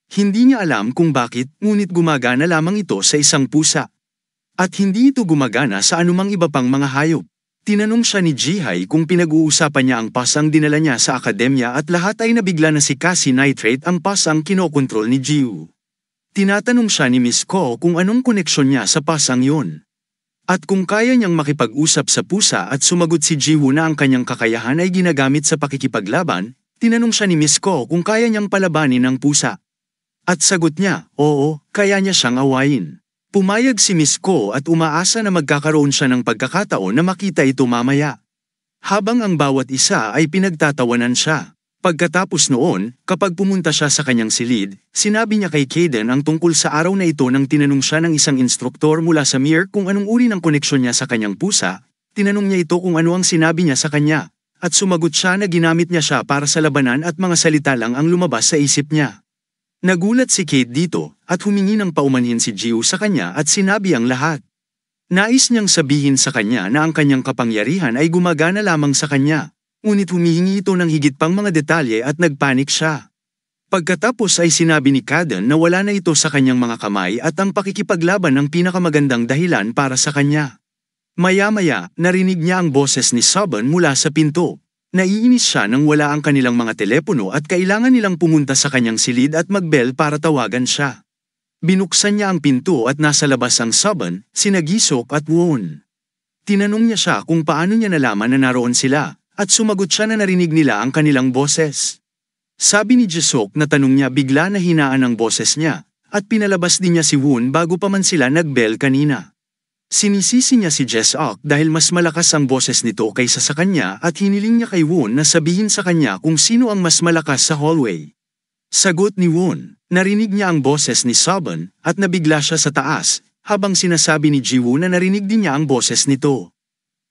Hindi niya alam kung bakit, ngunit gumagana lamang ito sa isang pusa. At hindi ito gumagana sa anumang iba pang mga hayop. Tinanong siya ni Jihae kung pinag-uusapan niya ang pasang dinala niya sa akademya at lahat ay nabigla na si Cassie Nitrate ang pasang kinokontrol ni Jiwoo. Tinatanong siya ni Miss Ko kung anong koneksyon niya sa pasang yun. At kung kaya niyang makipag-usap sa pusa at sumagot si Jiwoo na ang kanyang kakayahan ay ginagamit sa pakikipaglaban, tinanong siya ni Miss Ko kung kaya niyang palabanin ang pusa. At sagot niya, oo, kaya niya siyang awayin. Pumayag si Miss Ko at umaasa na magkakaroon siya ng pagkakataon na makita ito mamaya. Habang ang bawat isa ay pinagtatawanan siya. Pagkatapos noon, kapag pumunta siya sa kanyang silid, sinabi niya kay Kaden ang tungkol sa araw na ito nang tinanong siya ng isang instruktor mula sa Mir kung anong uri ng koneksyon niya sa kanyang pusa, tinanong niya ito kung ano ang sinabi niya sa kanya, at sumagot siya na ginamit niya siya para sa labanan at mga salita lang ang lumabas sa isip niya. Nagulat si Kate dito, at humingi ng paumanhin si Jiwoo sa kanya at sinabi ang lahat. Nais niyang sabihin sa kanya na ang kanyang kapangyarihan ay gumagana lamang sa kanya, ngunit humihingi ito ng higit pang mga detalye at nagpanik siya. Pagkatapos ay sinabi ni Kaden na wala na ito sa kanyang mga kamay at ang pakikipaglaban ang pinakamagandang dahilan para sa kanya. Maya-maya, narinig niya ang boses ni Soban mula sa pinto. Naiinis siya nang wala ang kanilang mga telepono at kailangan nilang pumunta sa kanyang silid at magbell para tawagan siya. Binuksan niya ang pinto at nasa labas ang Soban, sina Gisok at Won. Tinanong niya siya kung paano niya nalaman na naroon sila, at sumagot siya na narinig nila ang kanilang boses. Sabi ni Jisok na tanong niya bigla na hinaan ang boses niya, at pinalabas din niya si Won bago pa man sila nagbell kanina. Sinisisi niya si Jesok dahil mas malakas ang boses nito kaysa sa kanya at hiniling niya kay Won na sabihin sa kanya kung sino ang mas malakas sa hallway. Sagot ni Won, narinig niya ang boses ni Soban at nabigla siya sa taas, habang sinasabi ni Jiwoo na narinig din niya ang boses nito.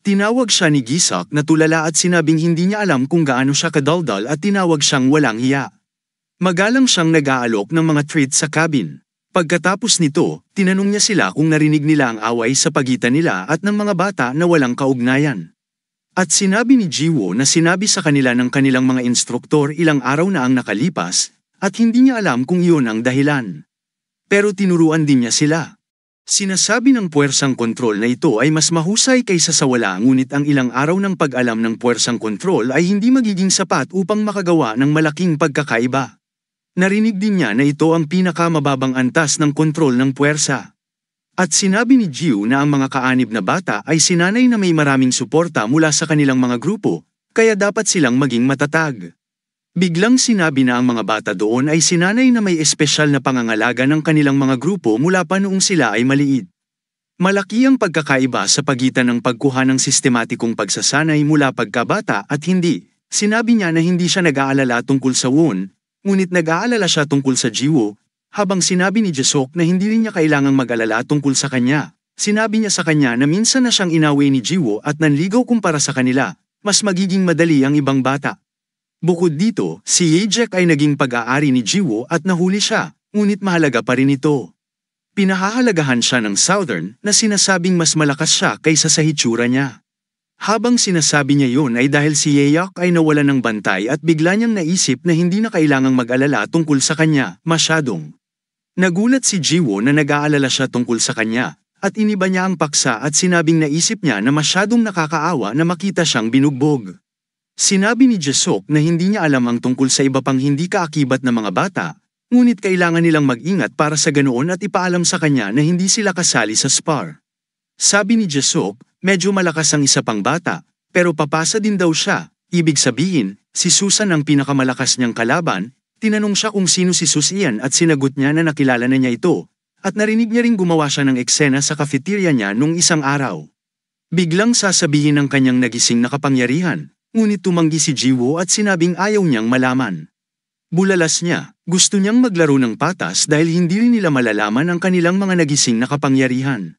Tinawag siya ni Gisok na tulala at sinabing hindi niya alam kung gaano siya kadaldal at tinawag siyang walang hiya. Magalang siyang nag-aalok ng mga treats sa cabin. Pagkatapos nito, tinanong niya sila kung narinig nila ang away sa pagitan nila at ng mga bata na walang kaugnayan. At sinabi ni Jiwoo na sinabi sa kanila ng kanilang mga instruktor ilang araw na ang nakalipas, at hindi niya alam kung iyon ang dahilan. Pero tinuruan din niya sila. Sinasabi ng puwersang kontrol na ito ay mas mahusay kaysa sa wala, ngunit ang ilang araw ng pag-alam ng puwersang kontrol ay hindi magiging sapat upang makagawa ng malaking pagkakaiba. Narinig din niya na ito ang pinakamababang antas ng kontrol ng puwersa. At sinabi ni Jiwoo na ang mga kaanib na bata ay sinanay na may maraming suporta mula sa kanilang mga grupo, kaya dapat silang maging matatag. Biglang sinabi na ang mga bata doon ay sinanay na may espesyal na pangangalaga ng kanilang mga grupo mula pa noong sila ay maliit. Malaki ang pagkakaiba sa pagitan ng pagkuha ng sistematikong pagsasanay mula pagkabata at hindi. Sinabi niya na hindi siya nag-aalala tungkol sa Won, ngunit nag-aalala siya tungkol sa Jiwoo, habang sinabi ni Jesok na hindi rin niya kailangang mag-alala tungkol sa kanya. Sinabi niya sa kanya na minsan na siyang inaway ni Jiwoo at nanligaw kumpara sa kanila, mas magiging madali ang ibang bata. Bukod dito, si Yejek ay naging pag-aari ni Jiwoo at nahuli siya, ngunit mahalaga pa rin ito. Pinahahalagahan siya ng Southern na sinasabing mas malakas siya kaysa sa hitsura niya. Habang sinasabi niya yun ay dahil si Yeok ay nawala ng bantay at bigla niyang naisip na hindi na kailangang mag-alala tungkol sa kanya, masyadong. Nagulat si Jiwoo na nag-aalala siya tungkol sa kanya, at iniba niya ang paksa at sinabing naisip niya na masyadong nakakaawa na makita siyang binugbog. Sinabi ni Jesok na hindi niya alam ang tungkol sa iba pang hindi kaakibat na mga bata, ngunit kailangan nilang mag-ingat para sa ganoon at ipaalam sa kanya na hindi sila kasali sa spar. Sabi ni Jesok, medyo malakas ang isa pang bata, pero papasa din daw siya. Ibig sabihin, si Susan ang pinakamalakas niyang kalaban. Tinanong siya kung sino si Susan at sinagot niya na nakilala na niya ito, at narinig niya ring gumawa siya ng eksena sa cafeteria niya nung isang araw. Biglang sasabihin ng kanyang nagising na kapangyarihan, ngunit tumanggi si Jiwoo at sinabing ayaw niyang malaman. Bulalas niya, gusto niyang maglaro ng patas dahil hindi rin nila malalaman ang kanilang mga nagising na kapangyarihan.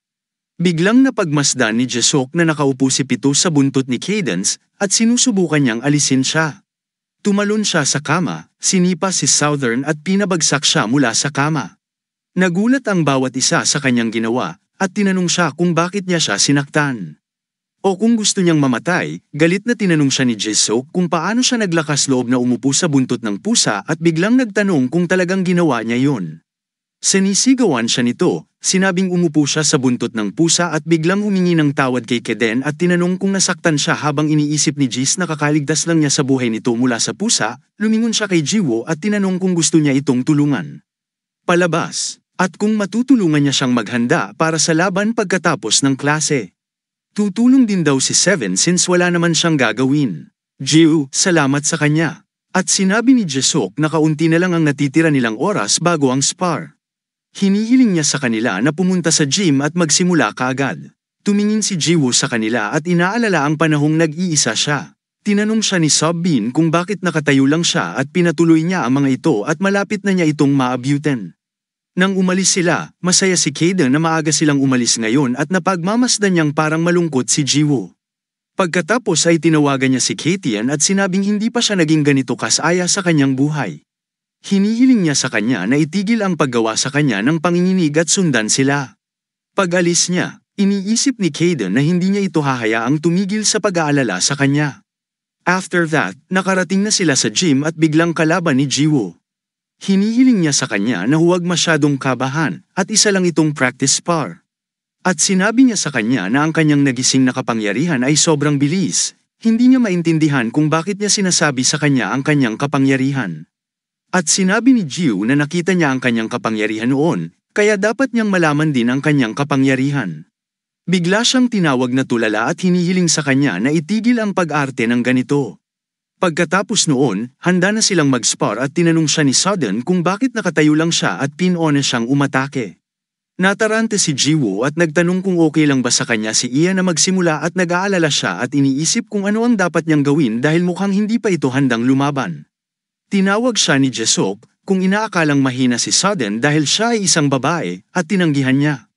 Biglang napagmasdan ni Jisuk na nakaupo si Pito sa buntot ni Cadence at sinusubukan niyang alisin siya. Tumalon siya sa kama, sinipa si Southern at pinabagsak siya mula sa kama. Nagulat ang bawat isa sa kanyang ginawa at tinanong siya kung bakit niya siya sinaktan. O kung gusto niyang mamatay, galit na tinanong siya ni Jisuk kung paano siya naglakas loob na umupo sa buntot ng pusa at biglang nagtanong kung talagang ginawa niya yon. Sinisigawan siya nito, sinabing umupo siya sa buntot ng pusa at biglang humingi ng tawad kay Keden at tinanong kung nasaktan siya habang iniisip ni Jis na kakaligtas lang niya sa buhay nito mula sa pusa, lumingon siya kay Jiwoo at tinanong kung gusto niya itong tulungan. Palabas, at kung matutulungan niya siyang maghanda para sa laban pagkatapos ng klase. Tutulong din daw si Seven since wala naman siyang gagawin. Jiwoo, salamat sa kanya. At sinabi ni Jisuk na kaunti na lang ang natitira nilang oras bago ang spar. Hinihiling niya sa kanila na pumunta sa gym at magsimula kaagad. Tumingin si Jiwoo sa kanila at inaalala ang panahong nag-iisa siya. Tinanong siya ni Sobbin kung bakit nakatayo lang siya at pinatuloy niya ang mga ito at malapit na niya itong maabutin. Nang umalis sila, masaya si Kaden na maaga silang umalis ngayon at napagmamasdan niyang parang malungkot si Jiwoo. Pagkatapos ay tinawagan niya si Katian at sinabing hindi pa siya naging ganito kasaya sa kanyang buhay. Hinihiling niya sa kanya na itigil ang paggawa sa kanya ng panginginig at sundan sila. Pag-alis niya, iniisip ni Kaden na hindi niya ito hahayaang tumigil sa pag-aalala sa kanya. After that, nakarating na sila sa gym at biglang kalaban ni Jiwoo. Hinihiling niya sa kanya na huwag masyadong kabahan at isa lang itong practice spar. At sinabi niya sa kanya na ang kanyang nagising na kapangyarihan ay sobrang bilis, hindi niya maintindihan kung bakit niya sinasabi sa kanya ang kanyang kapangyarihan. At sinabi ni Jiwoo na nakita niya ang kanyang kapangyarihan noon, kaya dapat niyang malaman din ang kanyang kapangyarihan. Bigla siyang tinawag na tulala at hinihiling sa kanya na itigil ang pag-arte ng ganito. Pagkatapos noon, handa na silang mag-spar at tinanong siya ni Sudden kung bakit nakatayo lang siya at pinone siyang umatake. Natarante si Jiwoo at nagtanong kung okay lang ba sa kanya si Ian na magsimula at nag-aalala siya at iniisip kung ano ang dapat niyang gawin dahil mukhang hindi pa ito handang lumaban. Tinawag siya ni Jisuk kung inaakalang mahina si Sudden dahil siya ay isang babae at tinanggihan niya.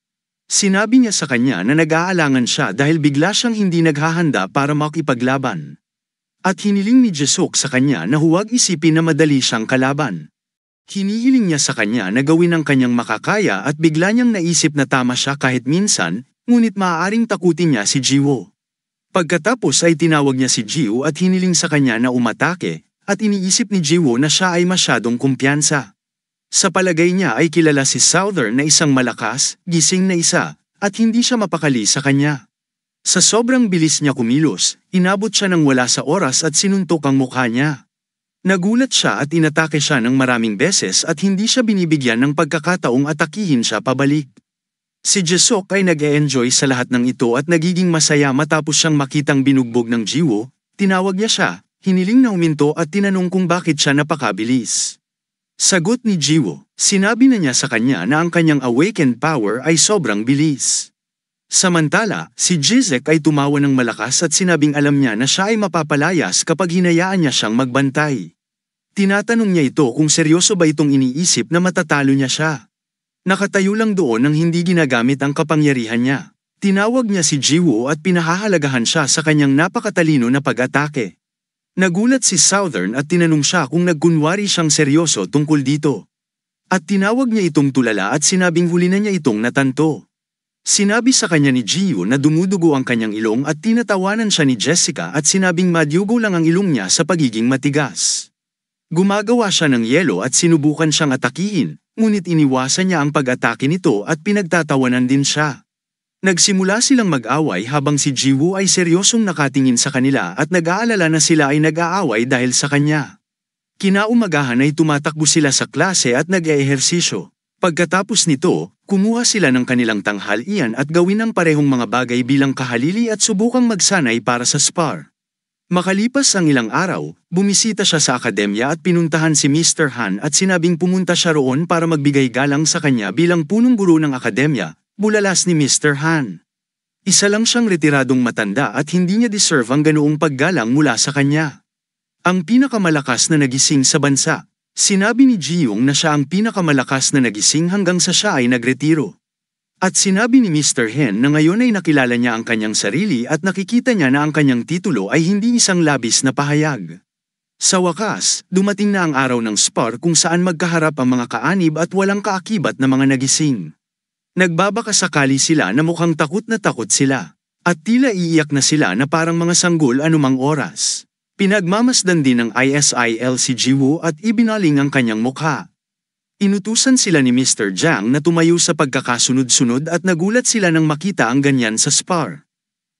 Sinabi niya sa kanya na nag-aalangan siya dahil bigla siyang hindi naghahanda para makipaglaban. At hiniling ni Jisuk sa kanya na huwag isipin na madali siyang kalaban. Hinihiling niya sa kanya na gawin ang kanyang makakaya at bigla niyang naisip na tama siya kahit minsan, ngunit maaaring takutin niya si Jiwoo. Pagkatapos ay tinawag niya si Jiwoo at hiniling sa kanya na umatake, at iniisip ni Jiwoo na siya ay masyadong kumpiyansa. Sa palagay niya ay kilala si Southern na isang malakas, gising na isa, at hindi siya mapakali sa kanya. Sa sobrang bilis niya kumilos, inabot siya ng wala sa oras at sinuntok ang mukha niya. Nagulat siya at inatake siya ng maraming beses at hindi siya binibigyan ng pagkakataong atakihin siya pabalik. Si Jisuk ay nag-e-enjoy sa lahat ng ito at nagiging masaya matapos siyang makitang binugbog ng Jiwoo. Tinawag niya siya, hiniling na huminto at tinanong kung bakit siya napakabilis. Sagot ni Jiwoo, sinabi na niya sa kanya na ang kanyang awakened power ay sobrang bilis. Samantala, si Jizek ay tumawa ng malakas at sinabing alam niya na siya ay mapapalayas kapag hinayaan niya siyang magbantay. Tinatanong niya ito kung seryoso ba itong iniisip na matatalo niya siya. Nakatayo lang doon nang hindi ginagamit ang kapangyarihan niya. Tinawag niya si Jiwoo at pinahahalagahan siya sa kanyang napakatalino na pag-atake. Nagulat si Southern at tinanong siya kung nagkunwari siyang seryoso tungkol dito. At tinawag niya itong tulala at sinabing huli na niya itong natanto. Sinabi sa kanya ni Jiwoo na dumudugo ang kanyang ilong at tinatawanan siya ni Jessica at sinabing madyugo lang ang ilong niya sa pagiging matigas. Gumagawa siya ng yelo at sinubukan siyang atakihin, ngunit iniwasan niya ang pag-atake nito at pinagtatawanan din siya. Nagsimula silang mag-away habang si Jiwoo ay seryosong nakatingin sa kanila at nag-aalala na sila ay nag-aaway dahil sa kanya. Kinaumagahan ay tumatakbo sila sa klase at nag-eehersisyo. Pagkatapos nito, kumuha sila ng kanilang tanghalian at gawin ang parehong mga bagay bilang kahalili at subukang magsanay para sa spar. Makalipas ang ilang araw, bumisita siya sa akademya at pinuntahan si Mr. Han at sinabing pumunta siya roon para magbigay galang sa kanya bilang punong guro ng akademya, bulalas ni Mr. Han. Isa lang siyang retiradong matanda at hindi niya deserve ang ganoong paggalang mula sa kanya. Ang pinakamalakas na nagising sa bansa. Sinabi ni Ji-young na siya ang pinakamalakas na nagising hanggang sa siya ay nagretiro. At sinabi ni Mr. Hen na ngayon ay nakilala niya ang kanyang sarili at nakikita niya na ang kanyang titulo ay hindi isang labis na pahayag. Sa wakas, dumating na ang araw ng spar kung saan magkaharap ang mga kaanib at walang kaakibat na mga nagising. Nagbabakasakali sila na mukhang takot sila. At tila iiyak na sila na parang mga sanggol anumang oras. Pinagmamasdan din ng ISIL si Ji-woo at ibinaling ang kanyang mukha. Inutusan sila ni Mr. Jang na tumayo sa pagkakasunod-sunod at nagulat sila nang makita ang ganyan sa spar.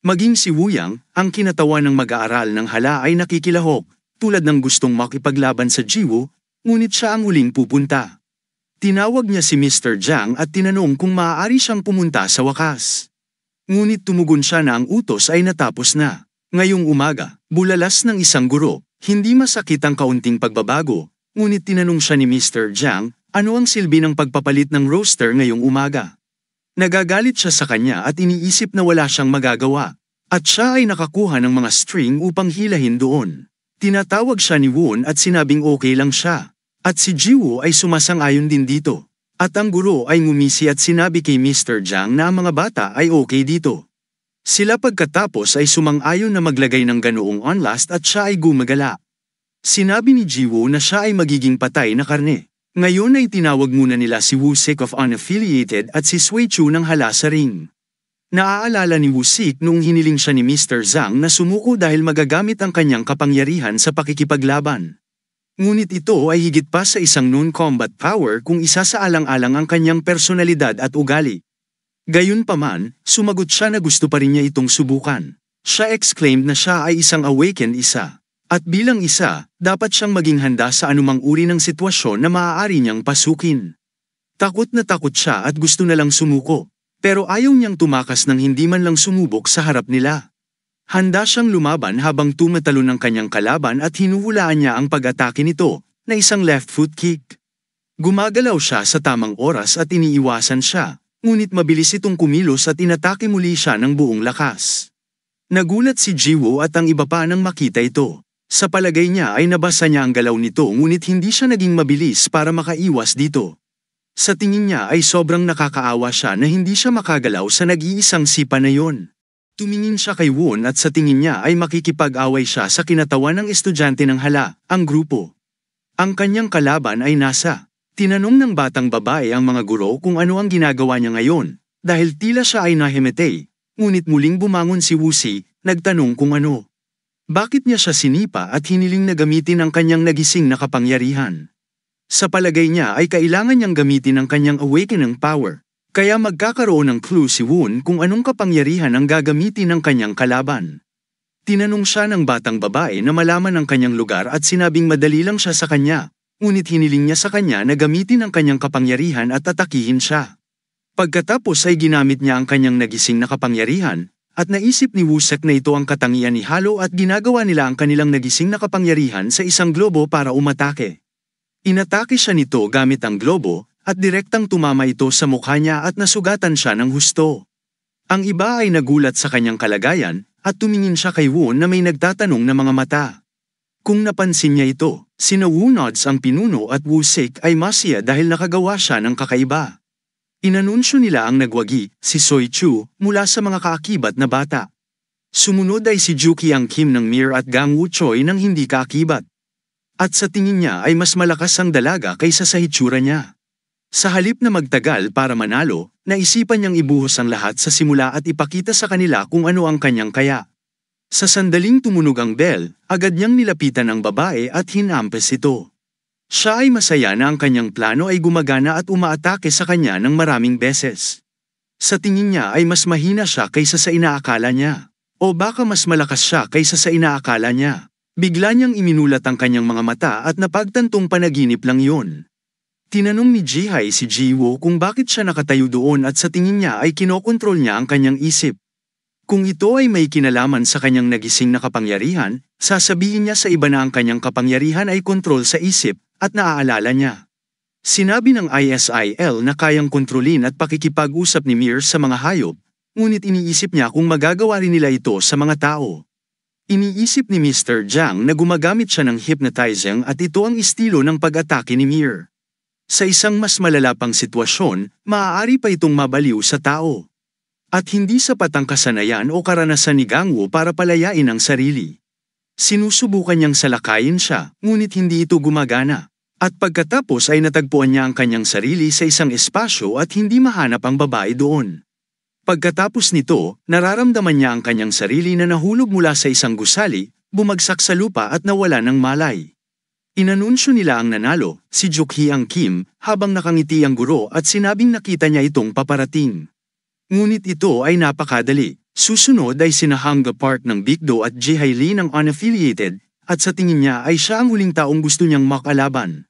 Maging si Woo-yang, ang kinatawan ng mag-aaral ng hala ay nakikilahok, tulad ng gustong makipaglaban sa Ji-woo, ngunit siya ang huling pupunta. Tinawag niya si Mr. Jang at tinanong kung maaari siyang pumunta sa wakas. Ngunit tumugon siya na ang utos ay natapos na. Ngayong umaga, bulalas ng isang guro, hindi masakit ang kaunting pagbabago, ngunit tinanong siya ni Mr. Jang, ano ang silbi ng pagpapalit ng roster ngayong umaga. Nagagalit siya sa kanya at iniisip na wala siyang magagawa, at siya ay nakakuha ng mga string upang hilahin doon. Tinatawag siya ni Woon at sinabing okay lang siya, at si Ji-woo ay sumasang-ayon din dito. At ang guro ay ngumisi at sinabi kay Mr. Jang na ang mga bata ay okay dito. Sila pagkatapos ay sumang-ayon na maglagay ng ganoong on last at siya ay gumagala. Sinabi ni Ji-woo na siya ay magiging patay na karne. Ngayon ay tinawag muna nila si Woo-sik of Unaffiliated at si Sway-chu ng hala sa ring. Naaalala ni Woo-sik noong hiniling siya ni Mr. Zhang na sumuko dahil magagamit ang kanyang kapangyarihan sa pakikipaglaban. Ngunit ito ay higit pa sa isang non-combat power kung isasaalang-alang ang kanyang personalidad at ugali. Gayunpaman, sumagot siya na gusto pa rin niya itong subukan. Siya exclaimed na siya ay isang awakened isa. At bilang isa, dapat siyang maging handa sa anumang uri ng sitwasyon na maaari niyang pasukin. Takot siya at gusto na lang sumuko. Pero ayaw niyang tumakas nang hindi man lang sumubok sa harap nila. Handa siyang lumaban habang tumatalo ng kanyang kalaban at hinuhulaan niya ang pag-atake nito, na isang left foot kick. Gumagalaw siya sa tamang oras at iniiwasan siya. Ngunit mabilis itong kumilos at inatake muli siya ng buong lakas. Nagulat si Ji-woo at ang iba pa nang makita ito. Sa palagay niya ay nabasa niya ang galaw nito ngunit hindi siya naging mabilis para makaiwas dito. Sa tingin niya ay sobrang nakakaawa siya na hindi siya makagalaw sa nag-iisang sipa na yon. Tumingin siya kay Woon at sa tingin niya ay makikipag-away siya sa kinatawan ng estudyante ng hala, ang grupo. Ang kanyang kalaban ay nasa. Tinanong ng batang babae ang mga guro kung ano ang ginagawa niya ngayon, dahil tila siya ay nahimatay, ngunit muling bumangon si Woo-sik, nagtanong kung ano. Bakit niya siya sinipa at hiniling na gamitin ang kanyang nagising na kapangyarihan? Sa palagay niya ay kailangan niyang gamitin ang kanyang awakening power, kaya magkakaroon ng clue si Woon kung anong kapangyarihan ang gagamitin ng kanyang kalaban. Tinanong siya ng batang babae na malaman ang kanyang lugar at sinabing madali lang siya sa kanya. Ngunit hiniling niya sa kanya na gamitin ang kanyang kapangyarihan at atakihin siya. Pagkatapos ay ginamit niya ang kanyang nagising na kapangyarihan, at naisip ni Woo-sik na ito ang katangian ni Halo at ginagawa nila ang kanilang nagising na kapangyarihan sa isang globo para umatake. Inatake siya nito gamit ang globo, at direktang tumama ito sa mukha niya at nasugatan siya ng husto. Ang iba ay nagulat sa kanyang kalagayan, at tumingin siya kay Woon na may nagtatanong na mga mata. Kung napansin niya ito, sina Woo-nods ang pinuno at Woo-sik ay masaya dahil nakagawa siya ng kakaiba. Inanunsyo nila ang nagwagi, si Soi-chu, mula sa mga kaakibat na bata. Sumunod ay si Juki ang Kim ng Mir at Gang Woo-choi ng hindi kaakibat. At sa tingin niya ay mas malakas ang dalaga kaysa sa hitsura niya. Sa halip na magtagal para manalo, naisipan niyang ibuhos ang lahat sa simula at ipakita sa kanila kung ano ang kanyang kaya. Sa sandaling tumunog ang bell, agad niyang nilapitan ang babae at hinampes ito. Siya ay masaya na ang kanyang plano ay gumagana at umaatake sa kanya ng maraming beses. Sa tingin niya ay mas mahina siya kaysa sa inaakala niya. O baka mas malakas siya kaysa sa inaakala niya. Bigla niyang iminulat ang kanyang mga mata at napagtantong panaginip lang yun. Tinanong ni Ji-hai si Ji-woo kung bakit siya nakatayo doon at sa tingin niya ay kinokontrol niya ang kanyang isip. Kung ito ay may kinalaman sa kanyang nagising na kapangyarihan, sasabihin niya sa iba na ang kanyang kapangyarihan ay kontrol sa isip, at naaalala niya. Sinabi ng ISIL na kayang kontrolin at pakikipag-usap ni Mir sa mga hayop, ngunit iniisip niya kung magagawa rin nila ito sa mga tao. Iniisip ni Mr. Jiang na gumagamit siya ng hypnotizing at ito ang estilo ng pag-atake ni Mir. Sa isang mas malala pang sitwasyon, maaari pa itong mabaliw sa tao. At hindi sapat ang kasanayan o karanasan ni Gangwo para palayain ang sarili. Sinusubukan niyang salakayin siya, ngunit hindi ito gumagana. At pagkatapos ay natagpuan niya ang kanyang sarili sa isang espasyo at hindi mahanap ang babae doon. Pagkatapos nito, nararamdaman niya ang kanyang sarili na nahulog mula sa isang gusali, bumagsak sa lupa at nawala ng malay. Inanunsyo nila ang nanalo, si Jukhyang Kim, habang nakangiti ang guro at sinabing nakita niya itong paparating. Ngunit ito ay napakadali. Susunod ay sina Hanga Park ng Bigdo at Ji-hai Lee ng unaffiliated, at sa tingin niya ay siya ang huling taong gusto niyang makalaban.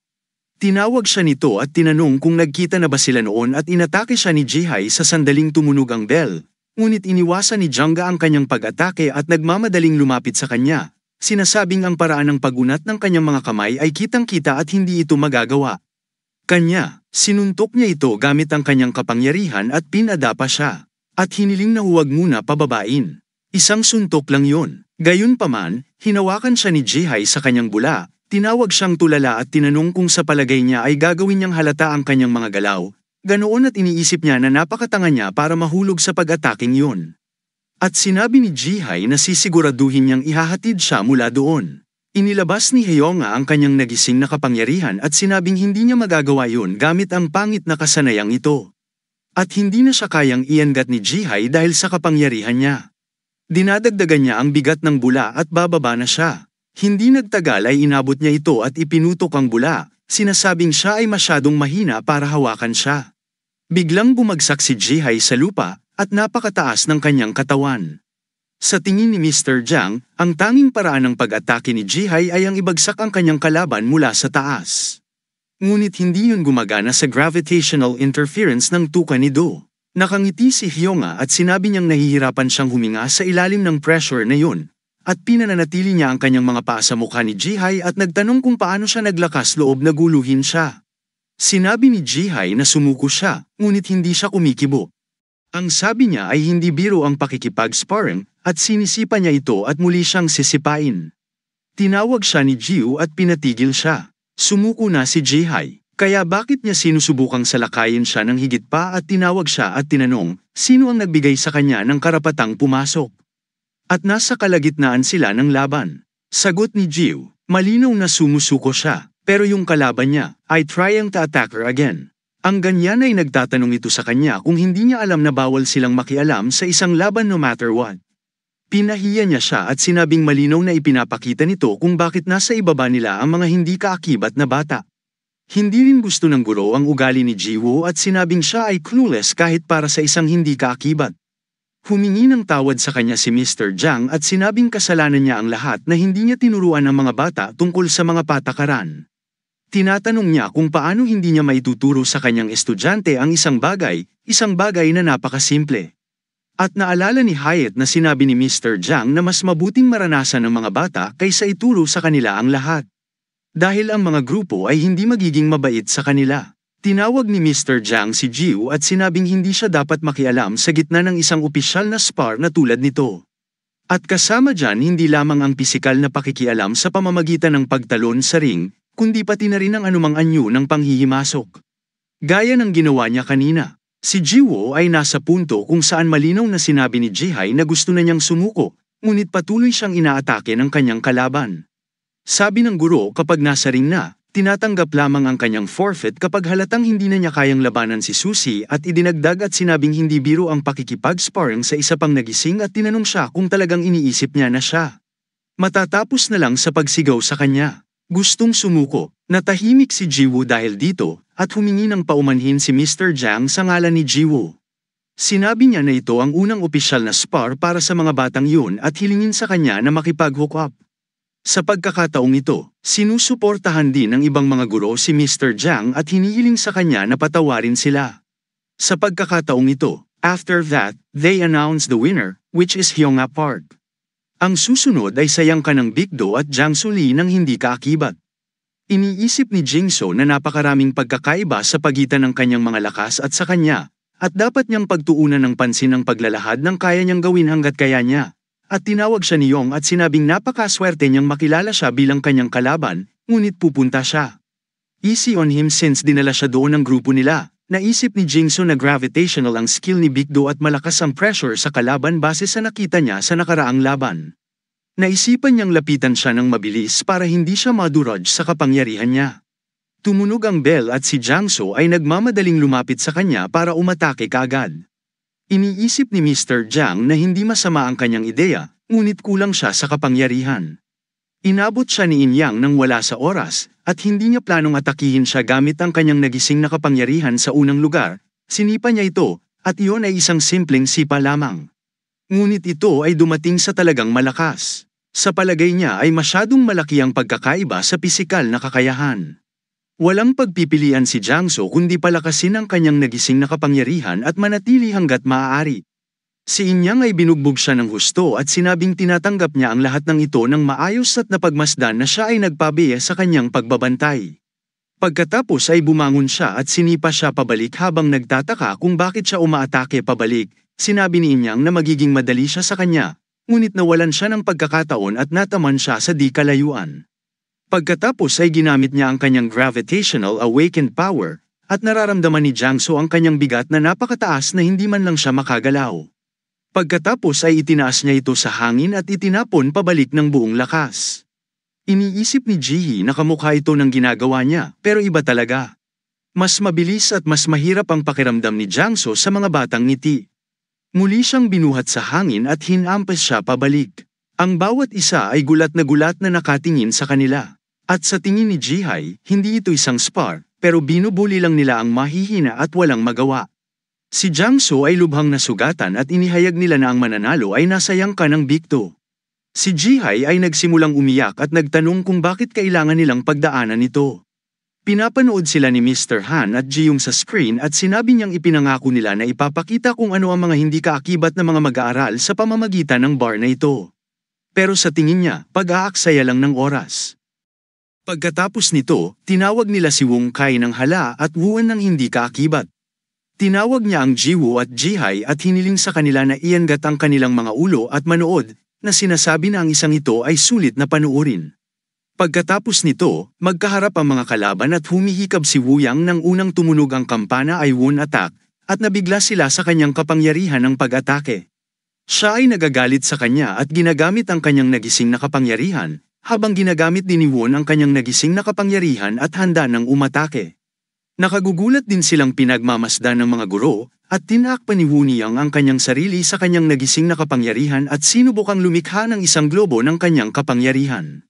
Tinawag siya nito at tinanong kung nagkita na ba sila noon at inatake siya ni Ji-hai sa sandaling tumunog ang bell. Ngunit iniwasan ni Jangga ang kanyang pag-atake at nagmamadaling lumapit sa kanya. Sinasabing ang paraan ng pagunat ng kanyang mga kamay ay kitang-kita at hindi ito magagawa. Kanya, sinuntok niya ito gamit ang kanyang kapangyarihan at pinadapa siya. At hiniling na huwag muna pababain. Isang suntok lang yon. Gayunpaman, hinawakan siya ni Ji-hai sa kanyang bula. Tinawag siyang tulala at tinanong kung sa palagay niya ay gagawin niyang halata ang kanyang mga galaw. Ganoon at iniisip niya na napakatanga niya para mahulog sa pag-ataking yun. At sinabi ni Ji-hai na sisiguraduhin niyang ihahatid siya mula doon. Inilabas ni Hyonga ang kanyang nagising na kapangyarihan at sinabing hindi niya magagawa yun gamit ang pangit na kasanayang ito. At hindi na siya kayang iangat ni Ji-hai dahil sa kapangyarihan niya. Dinadagdagan niya ang bigat ng bula at bababa na siya. Hindi nagtagal ay inabot niya ito at ipinutok ang bula, sinasabing siya ay masyadong mahina para hawakan siya. Biglang bumagsak si Ji-hai sa lupa at napakataas ng kanyang katawan. Sa tingin ni Mr. Jiang, ang tanging paraan ng pag-atake ni Ji-hai ay ang ibagsak ang kanyang kalaban mula sa taas. Ngunit hindi yun gumagana sa gravitational interference ng tuka ni Do. Nakangiti si Hyonga at sinabi niyang nahihirapan siyang huminga sa ilalim ng pressure na yun. At pinananatili niya ang kanyang mga paa sa mukha ni Ji-hai at nagtanong kung paano siya naglakas loob na guluhin siya. Sinabi ni Ji-hai na sumuko siya, ngunit hindi siya kumikibo. Ang sabi niya ay hindi biro ang pakikipag-sparring at sinisipa niya ito at muli siyang sisipain. Tinawag siya ni Jiu at pinatigil siya. Sumuko na si Ji-hai, kaya bakit niya sinusubukang salakayin siya ng higit pa at tinawag siya at tinanong, sino ang nagbigay sa kanya ng karapatang pumasok? At nasa kalagitnaan sila ng laban. Sagot ni Jiu, malinaw na sumusuko siya, pero yung kalaban niya ay trying to attack her again. Ang ganyan ay nagtatanong ito sa kanya kung hindi niya alam na bawal silang makialam sa isang laban no matter what. Pinahiya niya siya at sinabing malinaw na ipinapakita nito kung bakit nasa ibaba nila ang mga hindi kaakibat na bata. Hindi rin gusto ng guro ang ugali ni Jiwoo at sinabing siya ay clueless kahit para sa isang hindi kaakibat. Humingi ng tawad sa kanya si Mr. Jiang at sinabing kasalanan niya ang lahat na hindi niya tinuruan ang mga bata tungkol sa mga patakaran. Tinatanong niya kung paano hindi niya maituturo sa kanyang estudyante ang isang bagay na napakasimple. At naalala ni Hyatt na sinabi ni Mr. Jiang na mas mabuting maranasan ng mga bata kaysa ituro sa kanila ang lahat. Dahil ang mga grupo ay hindi magiging mabait sa kanila. Tinawag ni Mr. Jiang si Jiu at sinabing hindi siya dapat makialam sa gitna ng isang opisyal na spar na tulad nito. At kasama dyan hindi lamang ang pisikal na pakikialam sa pamamagitan ng pagtalon sa ring, kundi pati na rin ang anumang anyo ng panghihimasok. Gaya ng ginawa niya kanina, si Jiwoo ay nasa punto kung saan malinaw na sinabi ni Ji-hai na gusto na niyang sumuko, ngunit patuloy siyang inaatake ng kanyang kalaban. Sabi ng guro kapag nasa ring na, tinatanggap lamang ang kanyang forfeit kapag halatang hindi na niya kayang labanan si Susie at idinagdag at sinabing hindi biro ang pakikipag-sparring sa isa pang nagising at tinanong siya kung talagang iniisip niya na siya. Matatapos na lang sa pagsigaw sa kanya. Gustong sumuko, natahimik si Jiwoo dahil dito at humingi ng paumanhin si Mr. Jiang sa ngalan ni Jiwoo. Sinabi niya na ito ang unang opisyal na spar para sa mga batang yun at hilingin sa kanya na makipag-hook up. Sa pagkakataong ito, sinusuportahan din ng ibang mga guro si Mr. Jiang at hinihiling sa kanya na patawarin sila. Sa pagkakataong ito, after that, they announced the winner, which is Hyonga Park. Ang susunod ay sayang ka ng Bigdo at Jiangsu Lee ng hindi kaakibat. Iniisip ni Jingso na napakaraming pagkakaiba sa pagitan ng kanyang mga lakas at sa kanya, At dapat niyang pagtuunan ng pansin ang paglalahad ng kaya niyang gawin hanggat kaya niya. At tinawag siya ni Yong at sinabing napakaswerte niyang makilala siya bilang kanyang kalaban, ngunit pupunta siya. Easy on him since dinala siya doon ng grupo nila. Naisip ni Jingso na gravitational ang skill ni Bigdo at malakas ang pressure sa kalaban base sa nakita niya sa nakaraang laban. Naisipan niyang lapitan siya ng mabilis para hindi siya madurog sa kapangyarihan niya. Tumunog ang bell at si Jangso ay nagmamadaling lumapit sa kanya para umatake kaagad. Iniisip ni Mr. Jiang na hindi masama ang kanyang ideya, ngunit kulang siya sa kapangyarihan. Inabot siya ni Inyang nang wala sa oras, at hindi niya planong atakihin siya gamit ang kanyang nagising na kapangyarihan sa unang lugar. Sinipa niya ito, at iyon ay isang simpleng sipa lamang. Ngunit ito ay dumating sa talagang malakas. Sa palagay niya ay masyadong malaki ang pagkakaiba sa pisikal na kakayahan. Walang pagpipilian si Jangso kundi palakasin ang kanyang nagising na kapangyarihan at manatili hanggat maaari. Si Inyang ay binugbog siya ng husto at sinabing tinatanggap niya ang lahat ng ito ng maayos at napagmasdan na siya ay nagpabiya sa kanyang pagbabantay. Pagkatapos ay bumangon siya at sinipa siya pabalik habang nagtataka kung bakit siya umaatake pabalik. Sinabi ni Inyang na magiging madali siya sa kanya, ngunit nawalan siya ng pagkakataon at nataman siya sa di kalayuan. Pagkatapos ay ginamit niya ang kanyang gravitational awakened power, at nararamdaman ni Jangso ang kanyang bigat na napakataas na hindi man lang siya makagalaw. Pagkatapos ay itinaas niya ito sa hangin at itinapon pabalik ng buong lakas. Iniisip ni Jihi na kamukha ito ng ginagawa niya, pero iba talaga. Mas mabilis at mas mahirap ang pakiramdam ni Jangso sa mga batang ngiti. Muli siyang binuhat sa hangin at hinampas siya pabalik. Ang bawat isa ay gulat na nakatingin sa kanila. At sa tingin ni Jihai, hindi ito isang spar, pero binubuli lang nila ang mahihina at walang magawa. Si Jangso ay lubhang nasugatan at inihayag nila na ang mananalo ay nasayang ka ng Bigdo. Si Jihai ay nagsimulang umiyak at nagtanong kung bakit kailangan nilang pagdaanan ito. Pinapanood sila ni Mr. Han at Jiyong sa screen at sinabi niyang ipinangako nila na ipapakita kung ano ang mga hindi kaakibat na mga mag-aaral sa pamamagitan ng bar na ito. Pero sa tingin niya, pag-aaksaya lang ng oras. Pagkatapos nito, tinawag nila si Wong Kai ng hala at Wuan ng hindi kaakibat. Tinawag niya ang Jiwoo at Jihai at hiniling sa kanila na iangat ang kanilang mga ulo at manood, na sinasabi na ang isang ito ay sulit na panuorin. Pagkatapos nito, magkaharap ang mga kalaban at humihikab si Wuyang nang unang tumunog ang kampana ay Won attack, at nabigla sila sa kanyang kapangyarihan ng pag-atake. Siya ay nagagalit sa kanya at ginagamit ang kanyang nagising na kapangyarihan, habang ginagamit din ni Won ang kanyang nagising na kapangyarihan at handa ng umatake. Nakagugulat din silang pinagmamasdan ng mga guro, at tinakpan ni Wuniyang ang kanyang sarili sa kanyang nagising na kapangyarihan at sinubukang lumikha ng isang globo ng kanyang kapangyarihan.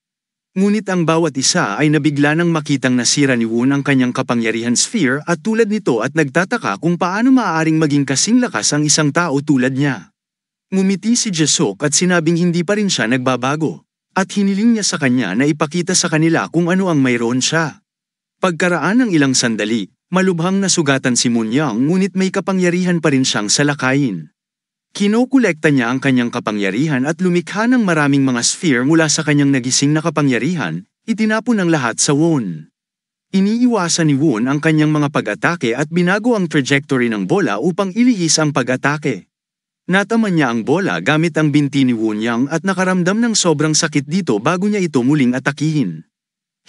Ngunit ang bawat isa ay nabigla nang makitang nasira ni Won ang kanyang kapangyarihan sphere at tulad nito at nagtataka kung paano maaaring maging kasing lakas ang isang tao tulad niya. Ngumiti si Jesok at sinabing hindi pa rin siya nagbabago. At hiniling niya sa kanya na ipakita sa kanila kung ano ang mayroon siya. Pagkaraan ng ilang sandali, malubhang nasugatan si Munyang ngunit may kapangyarihan pa rin siyang salakayin. Kinokolekta niya ang kanyang kapangyarihan at lumikha ng maraming mga sphere mula sa kanyang nagising na kapangyarihan, itinapon ang lahat sa Won. Iniiwasan ni Won ang kanyang mga pag-atake at binago ang trajectory ng bola upang ilihis ang pag-atake. Nataman niya ang bola gamit ang binti ni Wonyang at nakaramdam ng sobrang sakit dito bago niya ito muling atakihin.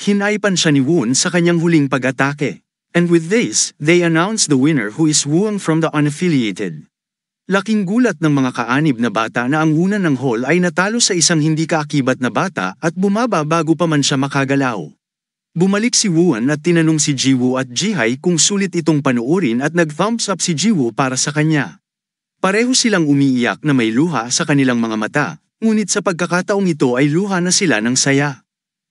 Hinaipan siya ni Won sa kanyang huling pag-atake. And with this, they announced the winner who is Wong from the unaffiliated. Laking gulat ng mga kaanib na bata na ang una ng hall ay natalo sa isang hindi kaakibat na bata at bumaba bago pa man siya makagalaw. Bumalik si Wuan at tinanong si Jiwoo at Jihai kung sulit itong panuorin at nag-thumbs up si Jiwoo para sa kanya. Pareho silang umiiyak na may luha sa kanilang mga mata, ngunit sa pagkakataong ito ay luha na sila ng saya.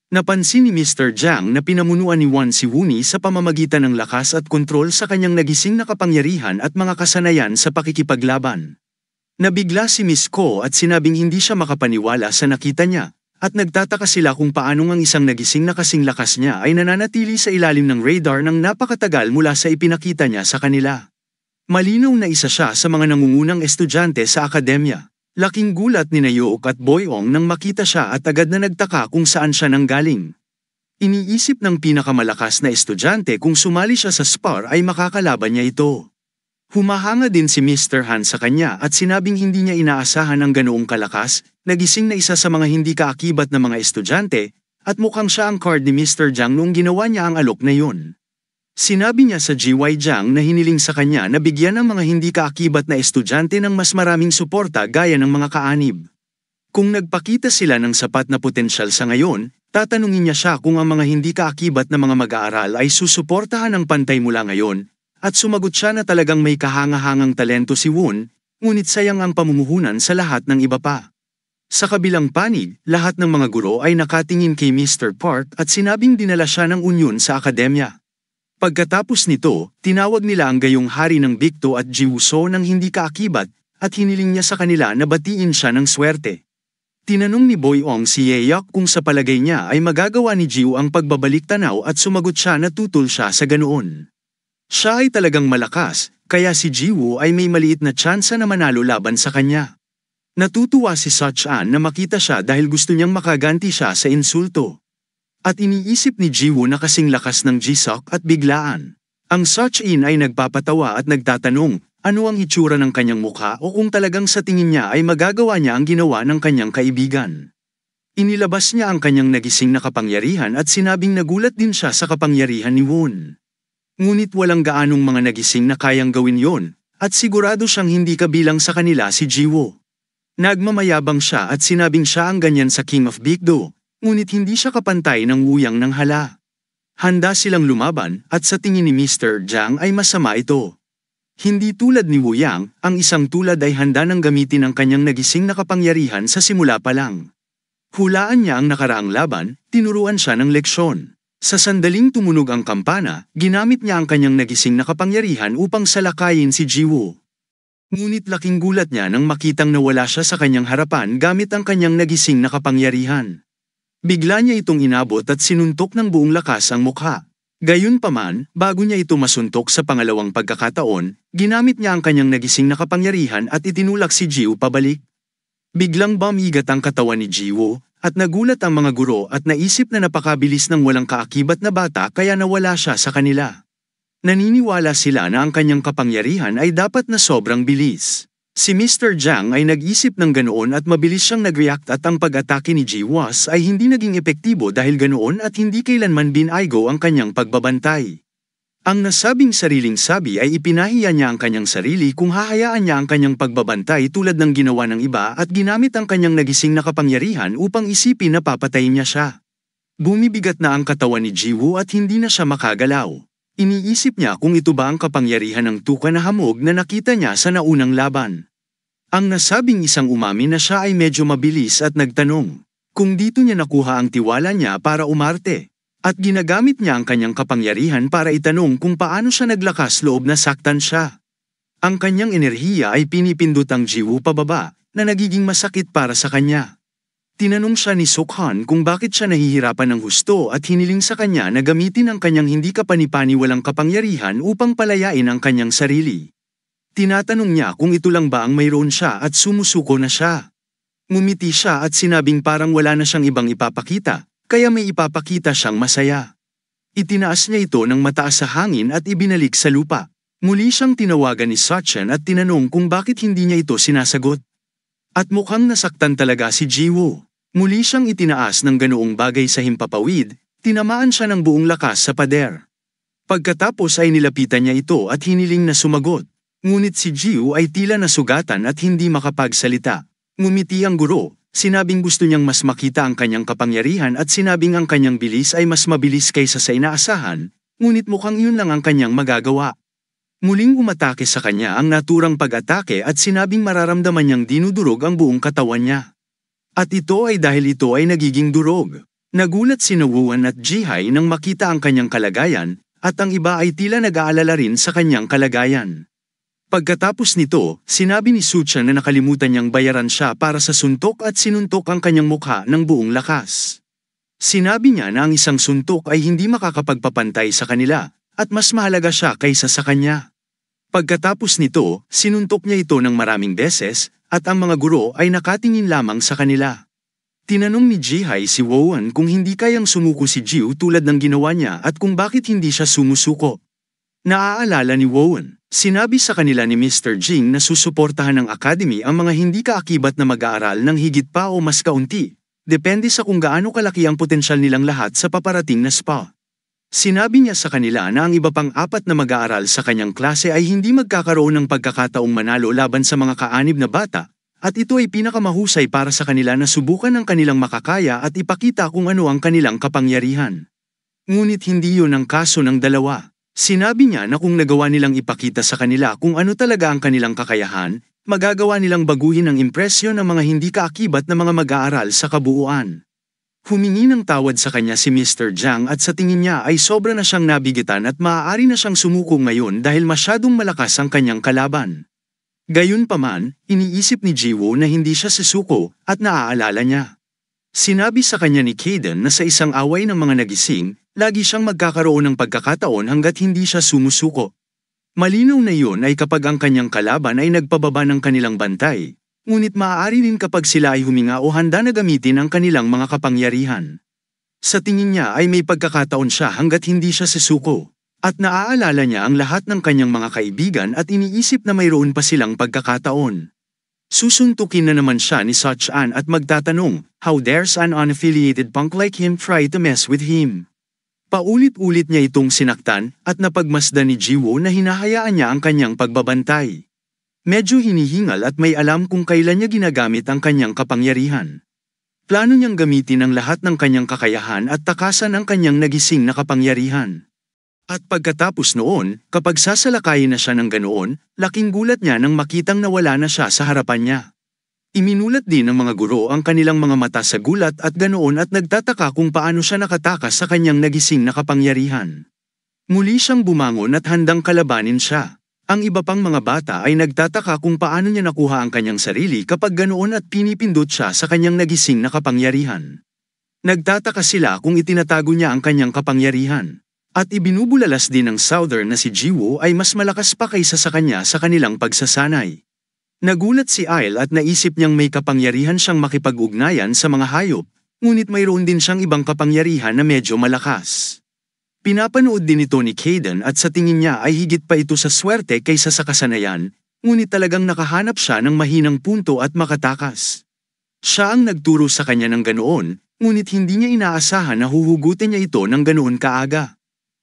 Napansin ni Mr. Jiang na pinamunuan ni Won si Wuni sa pamamagitan ng lakas at kontrol sa kanyang nagising na kapangyarihan at mga kasanayan sa pakikipaglaban. Nabigla si Miss Ko at sinabing hindi siya makapaniwala sa nakita niya, at nagtataka sila kung paano ang isang nagising na kasing lakas niya ay nananatili sa ilalim ng radar ng napakatagal mula sa ipinakita niya sa kanila. Malinaw na isa siya sa mga nangungunang estudyante sa akademya. Laking gulat ni Nayook at Boyong nang makita siya at agad na nagtaka kung saan siya nanggaling. Iniisip ng pinakamalakas na estudyante kung sumali siya sa spar ay makakalaban niya ito. Humahanga din si Mr. Han sa kanya at sinabing hindi niya inaasahan ang ganoong kalakas, nagising na isa sa mga hindi kaakibat na mga estudyante, at mukhang siya ang card ni Mr. Jiang noong ginawa niya ang alok na yun. Sinabi niya sa GY Jiang na hiniling sa kanya na bigyan ng mga hindi kaakibat na estudyante ng mas maraming suporta gaya ng mga kaanib. Kung nagpakita sila ng sapat na potensyal sa ngayon, tatanungin niya siya kung ang mga hindi kaakibat na mga mag-aaral ay susuportahan ng pantay mula ngayon, at sumagot siya na talagang may kahangahangang talento si Woon, ngunit sayang ang pamumuhunan sa lahat ng iba pa. Sa kabilang panig, lahat ng mga guro ay nakatingin kay Mr. Park at sinabing dinala siya ng unyon sa akademya. Pagkatapos nito, tinawag nila ang gayong hari ng Bikto at Jiwuso ng hindi kaakibat, at hiniling niya sa kanila na batiin siya ng swerte. Tinanong ni Boyong si Yeok kung sa palagay niya ay magagawa ni Jiu ang pagbabalik tanaw at sumagot siya na tutol siya sa ganoon. Siya ay talagang malakas, kaya si Jiwoo ay may maliit na tsansa na manalo laban sa kanya. Natutuwa si Such-an na makita siya dahil gusto niyang makaganti siya sa insulto. At iniisip ni Jiwoo na kasing lakas ng Jisuk at biglaan. Ang Such-in ay nagpapatawa at nagtatanong, ano ang itsura ng kanyang mukha o kung talagang sa tingin niya ay magagawa niya ang ginawa ng kanyang kaibigan. Inilabas niya ang kanyang nagising na kapangyarihan at sinabing nagulat din siya sa kapangyarihan ni Woon. Ngunit walang gaanong mga nagising na kayang gawin yon, at sigurado siyang hindi kabilang sa kanila si Jiwoo. Nagmamayabang siya at sinabing siya ang ganyan sa King of Bigdo, ngunit hindi siya kapantay ng wuyang ng hala. Handa silang lumaban at sa tingin ni Mr. Jiang ay masama ito. Hindi tulad ni Wu Yang, ang isang tulad ay handa nang gamitin ang kanyang nagising na kapangyarihan sa simula pa lang. Hulaan niya ang nakaraang laban, tinuruan siya ng leksyon. Sa sandaling tumunog ang kampana, ginamit niya ang kanyang nagising na kapangyarihan upang salakayin si Jiwoo. Ngunit laking gulat niya nang makitang nawala siya sa kanyang harapan gamit ang kanyang nagising na kapangyarihan. Bigla niya itong inabot at sinuntok ng buong lakas ang mukha. Gayunpaman, bago niya ito masuntok sa pangalawang pagkakataon, ginamit niya ang kanyang nagising na kapangyarihan at itinulak si Jiwoo pabalik. Biglang bumigat ang katawan ni Jiwoo, at nagulat ang mga guro at naisip na napakabilis ng walang kaakibat na bata kaya nawala siya sa kanila. Naniniwala sila na ang kanyang kapangyarihan ay dapat na sobrang bilis. Si Mr. Jiang ay nag-isip ng ganoon at mabilis siyang nag-react at ang pag-atake ni Jiwas ay hindi naging epektibo dahil ganoon at hindi kailanman binaygo ang kanyang pagbabantay. Ang nasabing sariling sabi ay ipinahiya niya ang kanyang sarili kung hahayaan niya ang kanyang pagbabantay tulad ng ginawa ng iba at ginamit ang kanyang nagising na kapangyarihan upang isipin na papatayin niya siya. Bumibigat na ang katawan ni Jiwoo at hindi na siya makagalaw. Iniisip niya kung ito ba ang kapangyarihan ng tuka na hamog na nakita niya sa naunang laban. Ang nasabing isang umamin na siya ay medyo mabilis at nagtanong kung dito niya nakuha ang tiwala niya para umarte. At ginagamit niya ang kanyang kapangyarihan para itanong kung paano siya naglakas loob na saktan siya. Ang kanyang enerhiya ay pinipindot ang Jiwoo pababa na nagiging masakit para sa kanya. Tinanong siya ni Sukhan kung bakit siya nahihirapan ng husto at hiniling sa kanya na gamitin ang kanyang hindi kapanipaniwalang kapangyarihan upang palayain ang kanyang sarili. Tinatanong niya kung ito lang ba ang mayroon siya at sumusuko na siya. Ngumiti siya at sinabing parang wala na siyang ibang ipapakita, kaya may ipapakita siyang masaya. Itinaas niya ito ng mataas sa hangin at ibinalik sa lupa. Muli siyang tinawagan ni Sachin at tinanong kung bakit hindi niya ito sinasagot. At mukhang nasaktan talaga si Jiwoo. Muli siyang itinaas ng ganoong bagay sa himpapawid, tinamaan siya ng buong lakas sa pader. Pagkatapos ay nilapitan niya ito at hiniling na sumagot. Ngunit si Jiwoo ay tila nasugatan at hindi makapagsalita. Ngumiti ang guro, sinabing gusto niyang mas makita ang kanyang kapangyarihan at sinabing ang kanyang bilis ay mas mabilis kaysa sa inaasahan, ngunit mukhang yun lang ang kanyang magagawa. Muling umatake sa kanya ang naturang pag-atake at sinabing mararamdaman niyang dinudurog ang buong katawan niya. At ito ay dahil ito ay nagiging durog. Nagulat si Nawuan at Jihai nang makita ang kanyang kalagayan, at ang iba ay tila nag-aalala rin sa kanyang kalagayan. Pagkatapos nito, sinabi ni Suchan na nakalimutan niyang bayaran siya para sa suntok at sinuntok ang kanyang mukha ng buong lakas. Sinabi niya na ang isang suntok ay hindi makakapagpapantay sa kanila, at mas mahalaga siya kaysa sa kanya. Pagkatapos nito, sinuntok niya ito ng maraming beses, at ang mga guro ay nakatingin lamang sa kanila. Tinanong ni Jihai si Woan kung hindi kayang sumuko si Jiu tulad ng ginawa niya at kung bakit hindi siya sumusuko. Naaalala ni Woon, sinabi sa kanila ni Mr. Jing na susuportahan ng Academy ang mga hindi kaakibat na mag-aaral ng higit pa o mas kaunti. Depende sa kung gaano kalaki ang potensyal nilang lahat sa paparating na spa. Sinabi niya sa kanila na ang iba pang 4 na mag-aaral sa kanyang klase ay hindi magkakaroon ng pagkakataong manalo laban sa mga kaanib na bata, at ito ay pinakamahusay para sa kanila na subukan ang kanilang makakaya at ipakita kung ano ang kanilang kapangyarihan. Ngunit hindi yun ang kaso ng dalawa. Sinabi niya na kung nagawa nilang ipakita sa kanila kung ano talaga ang kanilang kakayahan, magagawa nilang baguhin ang impresyon ng mga hindi kaakibat na mga mag-aaral sa kabuuan. Humingi ng tawad sa kanya si Mr. Jiang at sa tingin niya ay sobra na siyang nabigitan at maaari na siyang sumuko ngayon dahil masyadong malakas ang kanyang kalaban. Gayunpaman, iniisip ni Jiwoo na hindi siya susuko at naaalala niya. Sinabi sa kanya ni Kaden na sa isang away ng mga nagising, lagi siyang magkakaroon ng pagkakataon hanggat hindi siya sumusuko. Malinaw na iyon ay kapag ang kanyang kalaban ay nagpababa ng kanilang bantay, ngunit maaari din kapag sila ay huminga o handa na gamitin ang kanilang mga kapangyarihan. Sa tingin niya ay may pagkakataon siya hanggat hindi siya susuko, at naaalala niya ang lahat ng kanyang mga kaibigan at iniisip na mayroon pa silang pagkakataon. Susuntukin na naman siya ni Such-an at magtatanong, how dares an unaffiliated punk like him try to mess with him? Paulit-ulit niya itong sinaktan at napagmasdan ni Jiwoo na hinahayaan niya ang kanyang pagbabantay. Medyo hinihingal at may alam kung kailan niya ginagamit ang kanyang kapangyarihan. Plano niyang gamitin ang lahat ng kanyang kakayahan at takasan ang kanyang nagising na kapangyarihan. At pagkatapos noon, kapag sasalakayin na siya ng ganoon, laking gulat niya nang makitang nawala na siya sa harapan niya. Iminulat din ng mga guro ang kanilang mga mata sa gulat at ganoon at nagtataka kung paano siya nakatakas sa kanyang nagising na kapangyarihan. Muli siyang bumangon at handang kalabanin siya. Ang iba pang mga bata ay nagtataka kung paano niya nakuha ang kanyang sarili kapag ganoon at pinipindot siya sa kanyang nagising na kapangyarihan. Nagtataka sila kung itinatago niya ang kanyang kapangyarihan. At ibinubulalas din ng Southern na si Jiwoo ay mas malakas pa kaysa sa kanya sa kanilang pagsasanay. Nagulat si Isle at naisip niyang may kapangyarihan siyang makipag-ugnayan sa mga hayop, ngunit mayroon din siyang ibang kapangyarihan na medyo malakas. Pinapanood din ito ni Kaden at sa tingin niya ay higit pa ito sa swerte kaysa sa kasanayan, ngunit talagang nakahanap siya ng mahinang punto at makatakas. Siya ang nagturo sa kanya ng ganoon, ngunit hindi niya inaasahan na huhugutin niya ito ng ganoon kaaga.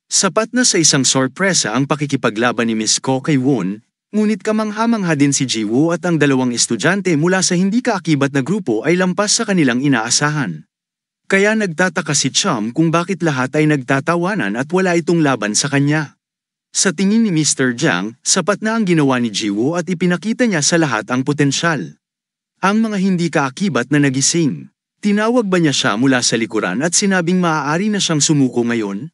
Sapat na sa isang sorpresa ang pakikipaglaban ni Miss Ko kay Won, ngunit kamangha-mangha din si Jiwoo at ang dalawang estudyante mula sa hindi kaakibat na grupo ay lampas sa kanilang inaasahan. Kaya nagtataka si Chum kung bakit lahat ay nagtatawanan at wala itong laban sa kanya. Sa tingin ni Mr. Jiang, sapat na ang ginawa ni Jiwoo at ipinakita niya sa lahat ang potensyal. Ang mga hindi kaakibat na nagising. Tinawag ba niya siya mula sa likuran at sinabing maaari na siyang sumuko ngayon?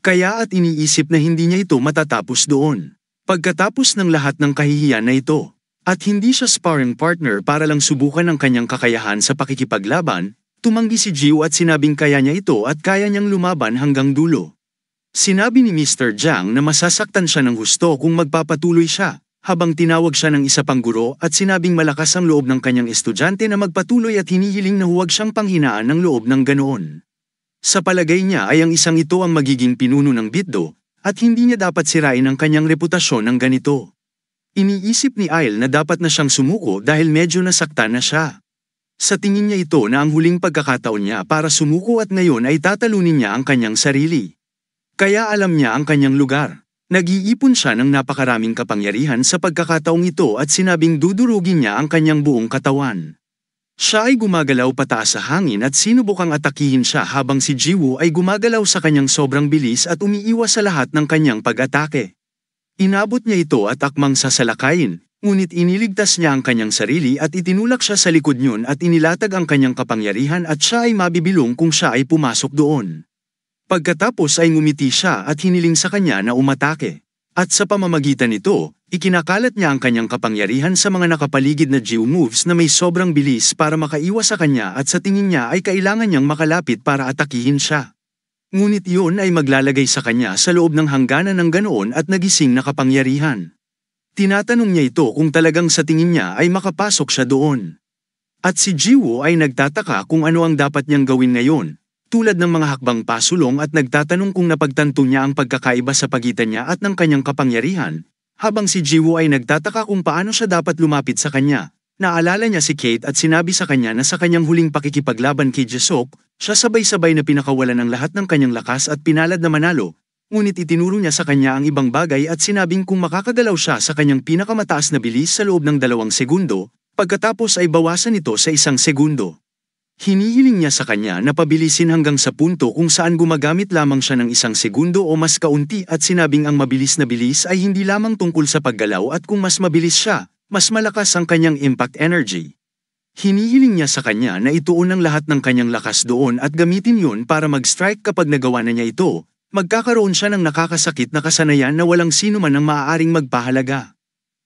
Kaya at iniisip na hindi niya ito matatapos doon. Pagkatapos ng lahat ng kahihiyan na ito, at hindi siya sparring partner para lang subukan ang kanyang kakayahan sa pakikipaglaban, tumanggi si Jiwoo at sinabing kaya niya ito at kaya niyang lumaban hanggang dulo. Sinabi ni Mr. Jiang na masasaktan siya ng husto kung magpapatuloy siya, habang tinawag siya ng isa pang guro at sinabing malakas ang loob ng kanyang estudyante na magpatuloy at hinihiling na huwag siyang panghinaan ng loob ng ganoon. Sa palagay niya ay ang isang ito ang magiging pinuno ng Bitdo, at hindi niya dapat sirain ang kanyang reputasyon ng ganito. Iniisip ni Isle na dapat na siyang sumuko dahil medyo nasaktan na siya. Sa tingin niya ito na ang huling pagkakataon niya para sumuko at ngayon ay tatalunin niya ang kanyang sarili. Kaya alam niya ang kanyang lugar. Nag-iipon siya ng napakaraming kapangyarihan sa pagkakataong ito at sinabing dudurugin niya ang kanyang buong katawan. Siya ay gumagalaw pataas sa hangin at sinubukang atakihin siya habang si Jiwoo ay gumagalaw sa kanyang sobrang bilis at umiiwas sa lahat ng kanyang pag-atake. Inabot niya ito at akmang sasalakayin, ngunit iniligtas niya ang kanyang sarili at itinulak siya sa likod niyon at inilatag ang kanyang kapangyarihan at siya ay mabibilong kung siya ay pumasok doon. Pagkatapos ay ngumiti siya at hiniling sa kanya na umatake. At sa pamamagitan nito, ikinakalat niya ang kanyang kapangyarihan sa mga nakapaligid na Jiwoo moves na may sobrang bilis para makaiwas sa kanya at sa tingin niya ay kailangan niyang makalapit para atakihin siya. Ngunit iyon ay maglalagay sa kanya sa loob ng hangganan ng ganoon at nagising na kapangyarihan. Tinatanong niya ito kung talagang sa tingin niya ay makapasok siya doon. At si Jiwoo ay nagtataka kung ano ang dapat niyang gawin ngayon. tulad ng mga hakbang pasulong at nagtatanong kung napagtanto niya ang pagkakaiba sa pagitan niya at ng kanyang kapangyarihan, habang si Jiwoo ay nagtataka kung paano siya dapat lumapit sa kanya. Naalala niya si Kate at sinabi sa kanya na sa kanyang huling pakikipaglaban kay Jisoo, siya sabay-sabay na pinakawalan ng lahat ng kanyang lakas at pinalad na manalo, ngunit itinuro niya sa kanya ang ibang bagay at sinabing kung makakagalaw siya sa kanyang pinakamataas na bilis sa loob ng 2 segundo, pagkatapos ay bawasan ito sa 1 segundo. Hinihiling niya sa kanya na pabilisin hanggang sa punto kung saan gumagamit lamang siya ng 1 segundo o mas kaunti at sinabing ang mabilis na bilis ay hindi lamang tungkol sa paggalaw at kung mas mabilis siya, mas malakas ang kanyang impact energy. Hinihiling niya sa kanya na ituon ang lahat ng kanyang lakas doon at gamitin yun para mag-strike kapag nagawa na niya ito, magkakaroon siya ng nakakasakit na kasanayan na walang sino man ang maaaring magpahalaga.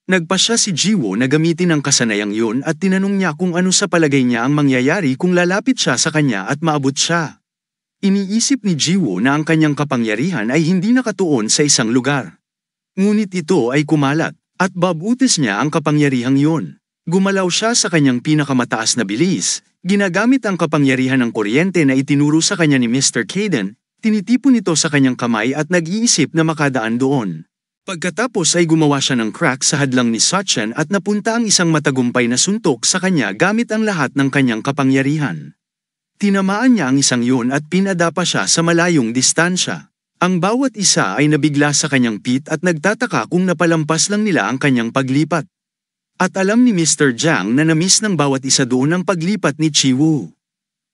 Nagpasya si Jiwoo na gamitin ang kasanayang yun at tinanong niya kung ano sa palagay niya ang mangyayari kung lalapit siya sa kanya at maabot siya. Iniisip ni Jiwoo na ang kanyang kapangyarihan ay hindi nakatuon sa isang lugar. Ngunit ito ay kumalat, at babutis niya ang kapangyarihang yun. Gumalaw siya sa kanyang pinakamataas na bilis, ginagamit ang kapangyarihan ng kuryente na itinuro sa kanya ni Mr. Kaden, tinitipon ito sa kanyang kamay at nag-iisip na makadaan doon. Pagkatapos ay gumawa siya ng crack sa hadlang ni Sachin at napunta ang isang matagumpay na suntok sa kanya gamit ang lahat ng kanyang kapangyarihan. Tinamaan niya ang isang yun at pinadapa siya sa malayong distansya. Ang bawat isa ay nabigla sa kanyang pit at nagtataka kung napalampas lang nila ang kanyang paglipat. At alam ni Mr. Jiang na namiss ng bawat isa doon ang paglipat ni Jiwoo.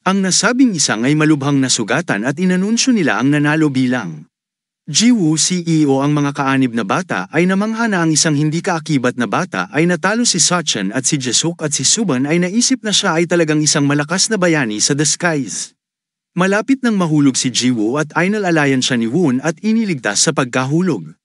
Ang nasabing isang ay malubhang nasugatan at inanunsyo nila ang nanalo bilang Jiwoo CEO. Ang mga kaanib na bata ay namangha na ang isang hindi kaakibat na bata ay natalo si Sachin at si Jisoo at si Suban ay naisip na siya ay talagang isang malakas na bayani sa the skies. Malapit nang mahulog si Jiwoo at Ainal alayan siya ni Woon at iniligtas sa pagkahulog.